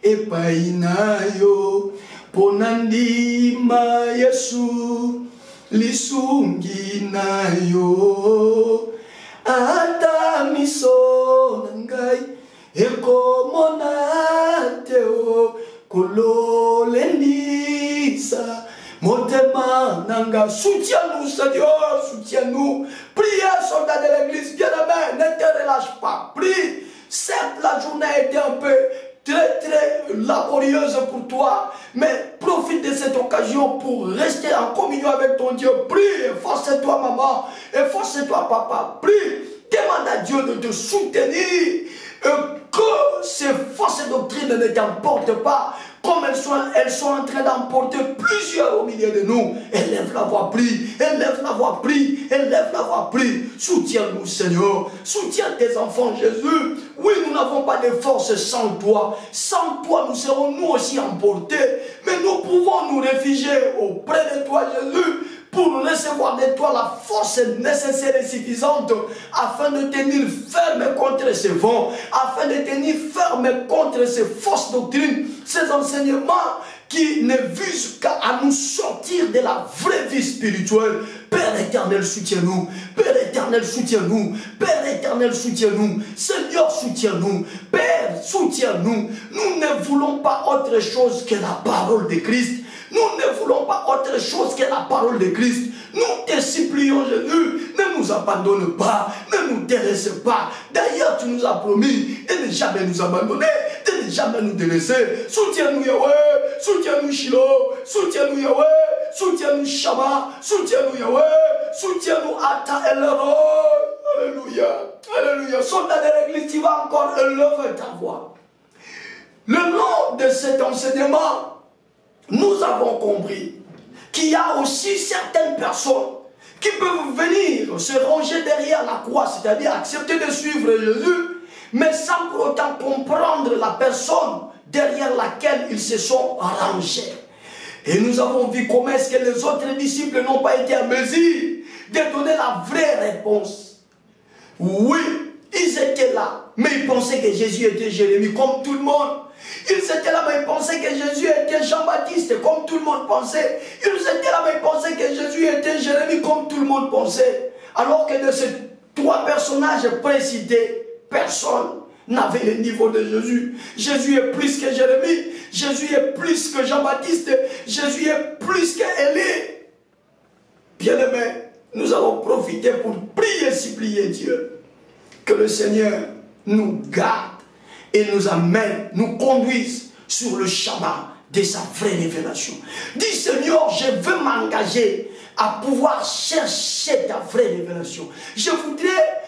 epainayo ponandima Yesu lisungi nayo ata miso nangai ekomonateo kololendisa motema nanga. Soutiens-nous Seigneur, soutiens-nous. Priez soldats de l'église, bien-aimés, ne te relâche pas, prie. Certes la journée a été un peu très laborieuse pour toi, mais profite de cette occasion pour rester en communion avec ton Dieu. Prie, efforce-toi maman, efforce-toi papa, prie, demande à Dieu de te soutenir, que ces fausses doctrines ne t'emportent pas, comme elles sont en train d'emporter plusieurs au milieu de nous. Élève la voix, prie, élève la voix, prie, élève la voix, prie. Soutiens-nous Seigneur, soutiens tes enfants Jésus. Oui, nous n'avons pas de force sans toi. Sans toi, nous serons nous aussi emportés. Mais nous pouvons nous réfugier auprès de toi Jésus, pour recevoir de toi la force nécessaire et suffisante afin de tenir ferme contre ces vents, afin de tenir ferme contre ces fausses doctrines, ces enseignements qui ne visent qu'à nous sortir de la vraie vie spirituelle. Père éternel, soutiens-nous. Père éternel, soutiens-nous. Père éternel, soutiens-nous. Seigneur, soutiens-nous. Père, soutiens-nous. Nous ne voulons pas autre chose que la parole de Christ. Nous ne voulons pas autre chose que la parole de Christ. Nous te supplions Jésus, ne nous abandonne pas, ne nous délaisse pas. D'ailleurs, tu nous as promis de ne jamais nous abandonner, de ne jamais nous délaisser. Soutiens-nous Yahweh, soutiens-nous Shiloh, soutiens-nous Yahweh, soutiens-nous Shama, soutiens-nous Yahweh, soutiens-nous Ata El Roi. Alléluia, alléluia. Soldat de l'église, tu vas encore élever ta voix. Le long de cet enseignement, nous avons compris qu'il y a aussi certaines personnes qui peuvent venir se ranger derrière la croix, c'est-à-dire accepter de suivre Jésus, mais sans pour autant comprendre la personne derrière laquelle ils se sont rangés. Et nous avons vu comment est-ce que les autres disciples n'ont pas été en mesure de donner la vraie réponse. Oui, ils étaient là, mais ils pensaient que Jésus était Jérémie comme tout le monde. Ils étaient là, mais ils pensaient que Jésus était Jean-Baptiste, comme tout le monde pensait. Ils étaient là, mais ils pensaient que Jésus était Jérémie, comme tout le monde pensait. Alors que de ces trois personnages précités, personne n'avait le niveau de Jésus. Jésus est plus que Jérémie, Jésus est plus que Jean-Baptiste, Jésus est plus qu'Élie. Bien-aimés, nous allons profiter pour prier, supplier Dieu. Que le Seigneur nous garde et nous amène, nous conduise sur le chemin de sa vraie révélation. Dis Seigneur, je veux m'engager à pouvoir chercher ta vraie révélation. Je voudrais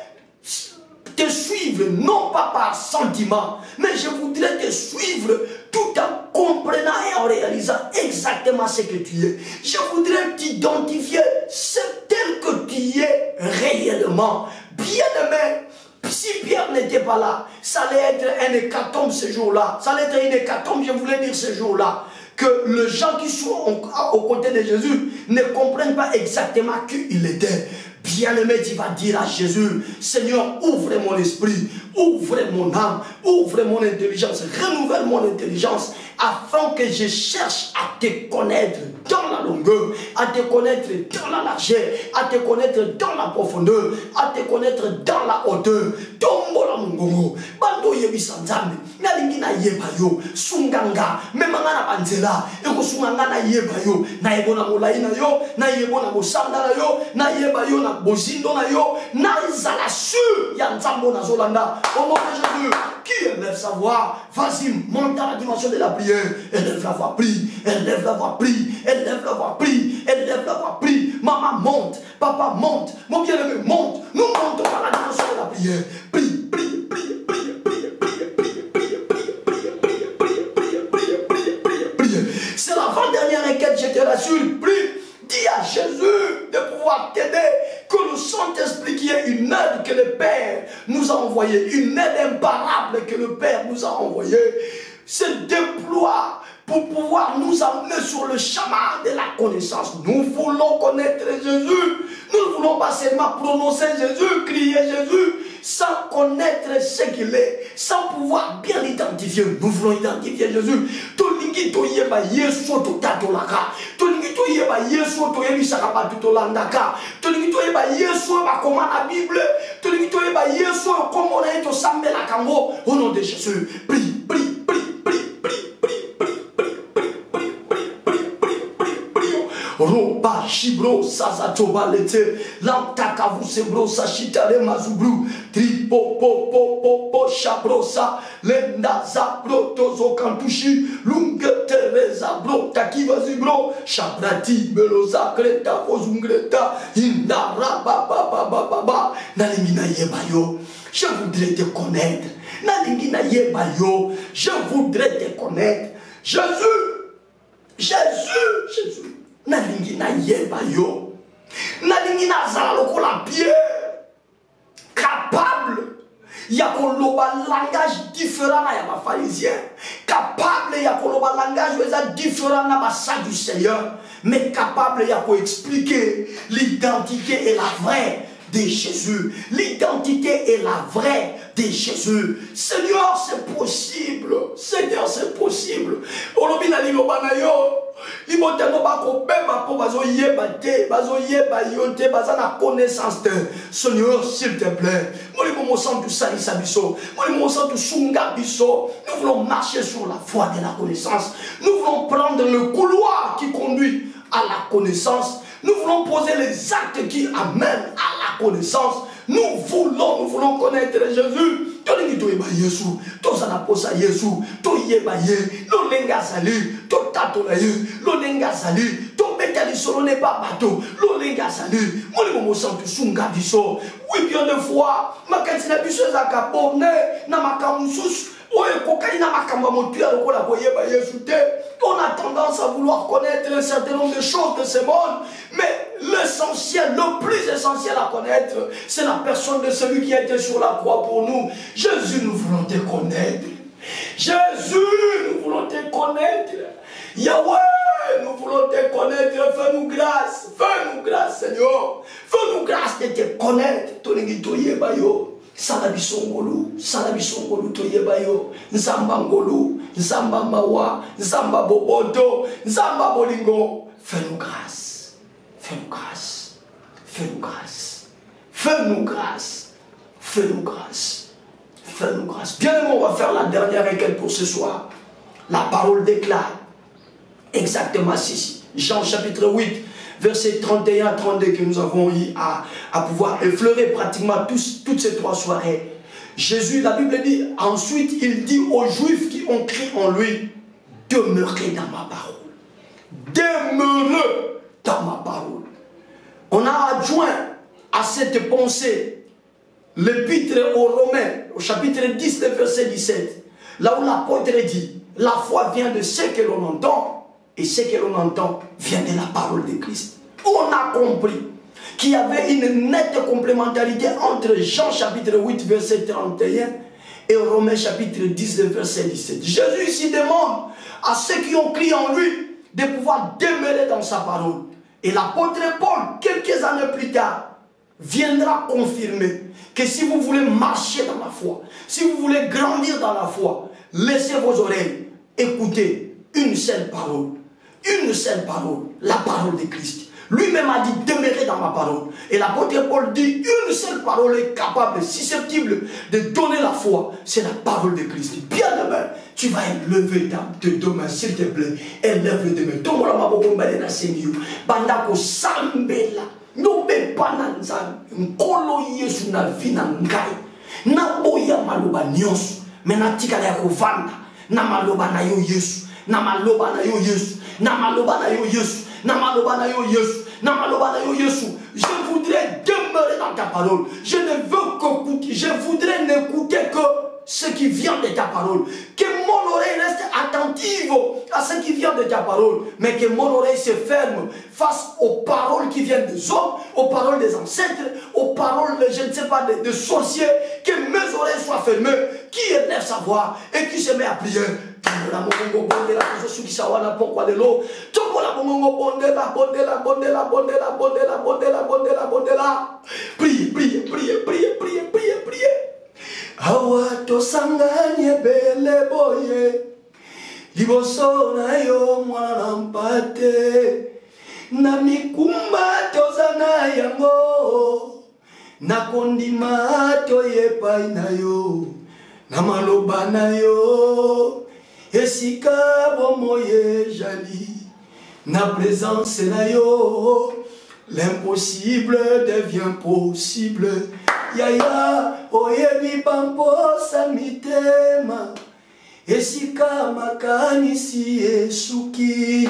te suivre, non pas par sentiment, mais je voudrais te suivre tout en comprenant et en réalisant exactement ce que tu es. Je voudrais t'identifier tel que tu es réellement. Bien-aimé, si Pierre n'était pas là, ça allait être un hécatombe ce jour-là. Ça allait être une hécatombe, je voulais dire ce jour-là. Que les gens qui sont aux côtés de Jésus ne comprennent pas exactement qui il était. Bien-aimé, tu vas dire à Jésus, Seigneur, ouvre mon esprit, ouvre mon âme, ouvre mon intelligence, renouvelle mon intelligence, afin que je cherche à te connaître dans la longueur, à te connaître dans la largeur, à te connaître dans la profondeur, à te connaître dans la hauteur. Tombola mungongo, bando yebisa nzambe, nalingi na yeba yo, sunganga, memanga na banzela, eko sunganga na yeba yo, na yebona molai na yo, na yebona mosanda na yo, na yeba yo na bozindo na yo, na izala sur ya nzambo na zolanda. Au nom de Jésus, qui élève sa voix, vas-y, monte à la dimension de la prière, élève la voix, prie, élève la voix, prie, élève la voix, prie, élève la voix, prie. Maman monte, papa monte, mon bien-aimé monte, nous montons à la dimension de la prière. Prie, prie, prie, prie, prie, prie, prie, prie, prie, prie, prie, prie, prie, prie, prie, prie. C'est l'avant-dernière requête, je te rassure, prie. Dis à Jésus de pouvoir t'aider, que le Saint-Esprit qui est une aide que le Père nous a envoyée, une aide imparable que le Père nous a envoyée, se déploie pour pouvoir nous amener sur le chemin de la connaissance. Nous voulons connaître Jésus. Nous ne voulons pas seulement prononcer Jésus, crier Jésus, sans connaître ce qu'il est, sans pouvoir bien l'identifier. Nous voulons identifier Jésus. Tolingi toyeba Yesu totatolaka. Tolingi toyeba Yesu toyebisaka batutolandaka. Tolingi toyeba Yesu bakoma na Bible. Tolingi toyeba Yesu comment on est au sambela kango. Au nom de Jésus, prie, prie, prie, prie, prie, prie, prie, prie, prie, prie, prie, prie, prie, prie. Roba shibro sazachoba lete lantaka vusebro sashitale mazubru tripo po po po po shabrosa lenda zabro tozo kantushi lunge teresa bro takiva zibro shabrati beloza kreta kozungreta indara ba ba ba ba ba ba nalingi na yebayo. Je voudrais te connaître. Nalingi na yebayo. Je voudrais te connaître. Jésus, Jésus, Jésus. Nalingi na yebayo. Nalingi na zala lokola pierre. Capable. Yakoloba langage différent à ma pharisien. Capable yakoloba langage différent à ma salle du Seigneur. Mais capable yako expliquer l'identité et la vraie de Jésus. L'identité est la vraie de Jésus. Seigneur, c'est possible. Seigneur, c'est possible. Seigneur, s'il te plaît, nous voulons marcher sur la voie de la connaissance. Nous voulons prendre le couloir qui conduit à la connaissance. Nous voulons poser les actes qui amènent à la connaissance. Nous voulons connaître Jésus. Tolingi toyeba Yesu, tozana posa Yesu, toyeba ye, lolenga zali, totatola ye, lolenga zali, tobeta lisolo ne pas bateau, lolenga zali, molimo mosantu sunga biso. Oui, bien de fois, makati na biso ezaka bonne na makamusus. On a tendance à vouloir connaître un certain nombre de choses de ce monde, mais l'essentiel, le plus essentiel à connaître, c'est la personne de celui qui a été sur la croix pour nous. Jésus, nous voulons te connaître. Jésus, nous voulons te connaître. Yahweh, nous voulons te connaître. Fais-nous grâce, Seigneur. Fais-nous grâce de te connaître. Salabisongolu toyebayo, nzamba ngolu, nzamba mawa, nzamba boboto, nzamba bolingo. Fais-nous grâce, fais-nous grâce, fais-nous grâce, fais-nous grâce, fais-nous grâce, fais-nous grâce. Bien aimé, on va faire la dernière requête pour ce soir. La parole déclare exactement ceci. Jean chapitre 8. Versets 31 à 32 que nous avons eu à pouvoir effleurer pratiquement toutes ces 3 soirées. Jésus, la Bible dit, ensuite il dit aux Juifs qui ont crié en lui, demeurez dans ma parole. Demeurez dans ma parole. On a adjoint à cette pensée l'épître aux Romains, au chapitre 10, verset 17, là où l'apôtre dit, la foi vient de ce que l'on entend, et ce que l'on entend vient de la parole de Christ. On a compris qu'il y avait une nette complémentarité entre Jean chapitre 8 verset 31 et Romains chapitre 10 verset 17. Jésus ici demande à ceux qui ont crié en lui de pouvoir demeurer dans sa parole. Et l'apôtre Paul, quelques années plus tard, viendra confirmer que si vous voulez marcher dans la foi, si vous voulez grandir dans la foi, laissez vos oreilles écouter une seule parole, la parole de Christ. Lui-même a dit, demeurez dans ma parole. Et l'apôtre Paul dit, une seule parole est capable, susceptible de donner la foi. C'est la parole de Christ. Bien demain, tu vas élever tes deux mains, s'il te plaît. Élève les deux mains. Tombola maboko mbale na sengiyo. Bandako sambela. Nobe pananza. Nkolo yesu na vina ngai. Na boya maloba nyonso. Mena tikala ya kovanda. Na maloba na yo yesu. Na maloba na yo yesu. Na maloba na yo yesu. Je voudrais demeurer dans ta parole. Je ne veux qu'écouter. Je voudrais n'écouter que ce qui vient de ta parole. Que mon oreille reste attentive à ce qui vient de ta parole. Mais que mon oreille se ferme face aux paroles qui viennent des hommes, aux paroles des ancêtres, aux paroles, je ne sais pas, de sorciers. Que mes oreilles soient fermées. Qui élève sa voix et qui se met à prier. Priez. Awa tosanganye bele boye liboso na yo mwana mpate na mikumba tozana yango na kondima toyepai na yo na maloba na yo esika bomoye jali na présence na yo l'impossible devient possible. Yaya oyebi bamposa mitema esika makanisi esuki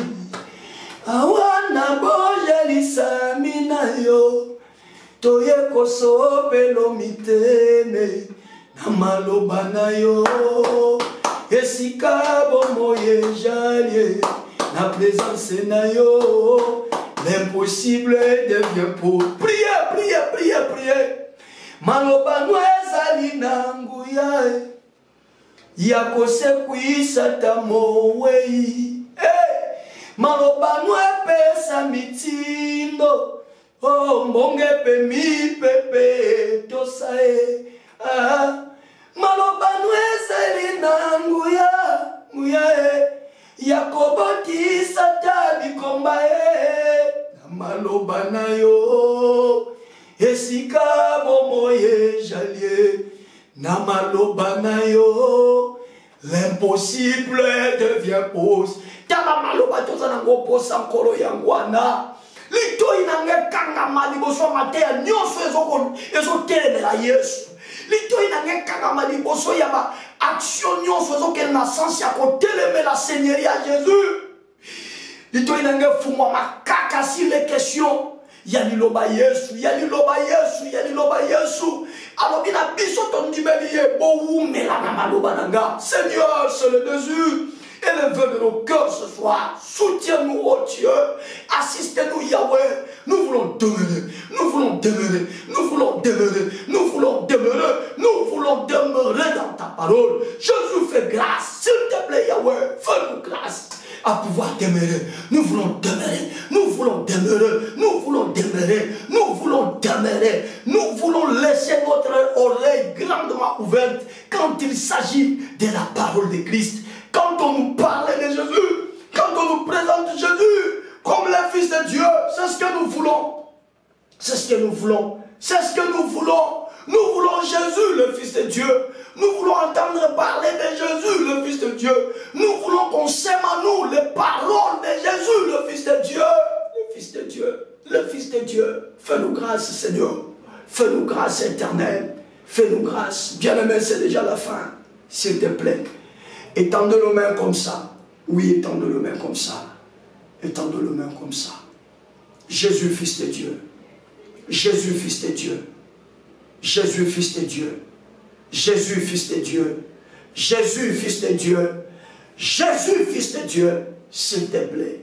awana bojalisa mina yo toye kosopelo miteme na maloba na yo esika bomoye jalie na présence na yo l'impossible devient possible. Priez. Maloba nwezali na nguya ya kosekuisa tamowei maloba nwepesa mitindo mbonge pe mipepe tosae maloba nwezali na nguya ya kobotisa tabikomba na maloba na yo esika bomoye jalie na maloba na yo l'impossible devient possible. Tala maloba tozana ngoposa nkolo yangwana lito inange kanga maliboso matea nyonso ezotelemela Yesu. Lito inange kanga maliboso ya ba action nyonso ezokende na sens ya kotelemela Seigneur ya Jésus. Lito inange fumwa makaka sur les questions. Yaliloba Yesu. Alors il a biso ton dimelier bo melana maloba nanga. Seigneur, c'est le désir et le vœu de nos cœurs ce soir. Soutiens-nous, oh Dieu. Assistez-nous, Yahweh. Nous voulons demeurer dans ta parole. Jésus, fais grâce. S'il te plaît, Yahweh, fais-nous grâce à pouvoir demeurer. Nous voulons demeurer. Nous voulons laisser notre oreille grandement ouverte quand il s'agit de la parole de Christ. Quand on nous parle de Jésus, quand on nous présente Jésus comme le Fils de Dieu, c'est ce que nous voulons. Nous voulons Jésus, le Fils de Dieu. Nous voulons entendre parler de Jésus, le Fils de Dieu. Nous voulons qu'on sème à nous les paroles de Jésus, le Fils de Dieu. Le Fils de Dieu. Fais-nous grâce, Seigneur. Fais-nous grâce éternelle. Fais-nous grâce. Bien-aimé, c'est déjà la fin. S'il te plaît. Étendez nos mains comme ça. Oui, étendez nos mains comme ça. Jésus, Fils de Dieu. Jésus, Fils de Dieu. Jésus, Fils de Dieu. Jésus, Fils de Dieu. Jésus, Fils de Dieu. Jésus, Fils de Dieu. S'il te plaît.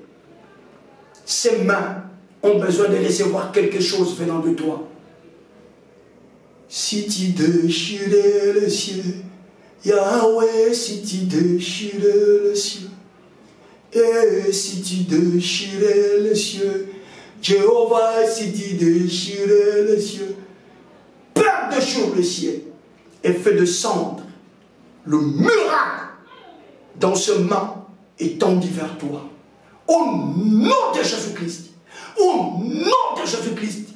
Ces mains ont besoin de recevoir quelque chose venant de toi. Si tu déchirais le ciel, Yahweh, si tu déchirais le ciel, et si tu déchirais les cieux, Jéhovah, si tu déchirais les cieux, perd de jour le ciel et fait descendre le miracle dans ce main et tendit vers toi. Au nom de Jésus-Christ, au nom de Jésus-Christ,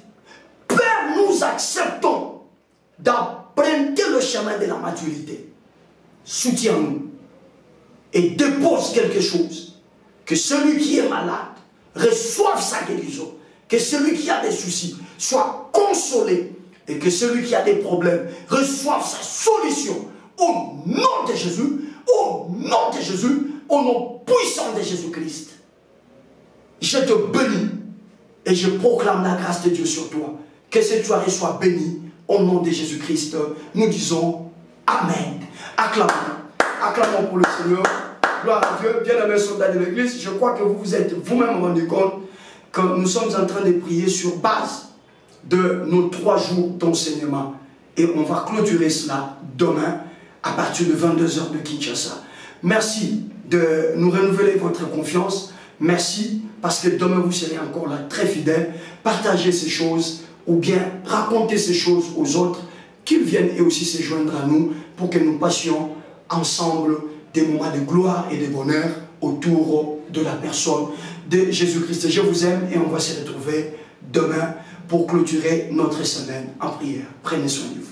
Père, nous acceptons d'emprunter le chemin de la maturité. Soutiens-nous et dépose quelque chose. Que celui qui est malade reçoive sa guérison. Que celui qui a des soucis soit consolé. Et que celui qui a des problèmes reçoive sa solution. Au nom de Jésus, au nom de Jésus, au nom puissant de Jésus-Christ. Je te bénis et je proclame la grâce de Dieu sur toi. Que cette soirée soit bénie au nom de Jésus-Christ. Nous disons Amen. Acclamons. Acclamons pour le Seigneur. Gloire à Dieu. Bien-aimés soldats de l'Église, je crois que vous vous êtes vous-même rendu compte que nous sommes en train de prier sur base de nos 3 jours d'enseignement. Et on va clôturer cela demain à partir de 22 h de Kinshasa. Merci de nous renouveler votre confiance. Merci parce que demain vous serez encore là très fidèles. Partagez ces choses ou bien racontez ces choses aux autres, qu'ils viennent et aussi se joindre à nous pour que nous passions ensemble des moments de gloire et de bonheur autour de la personne de Jésus-Christ. Je vous aime et on va se retrouver demain pour clôturer notre semaine en prière. Prenez soin de vous.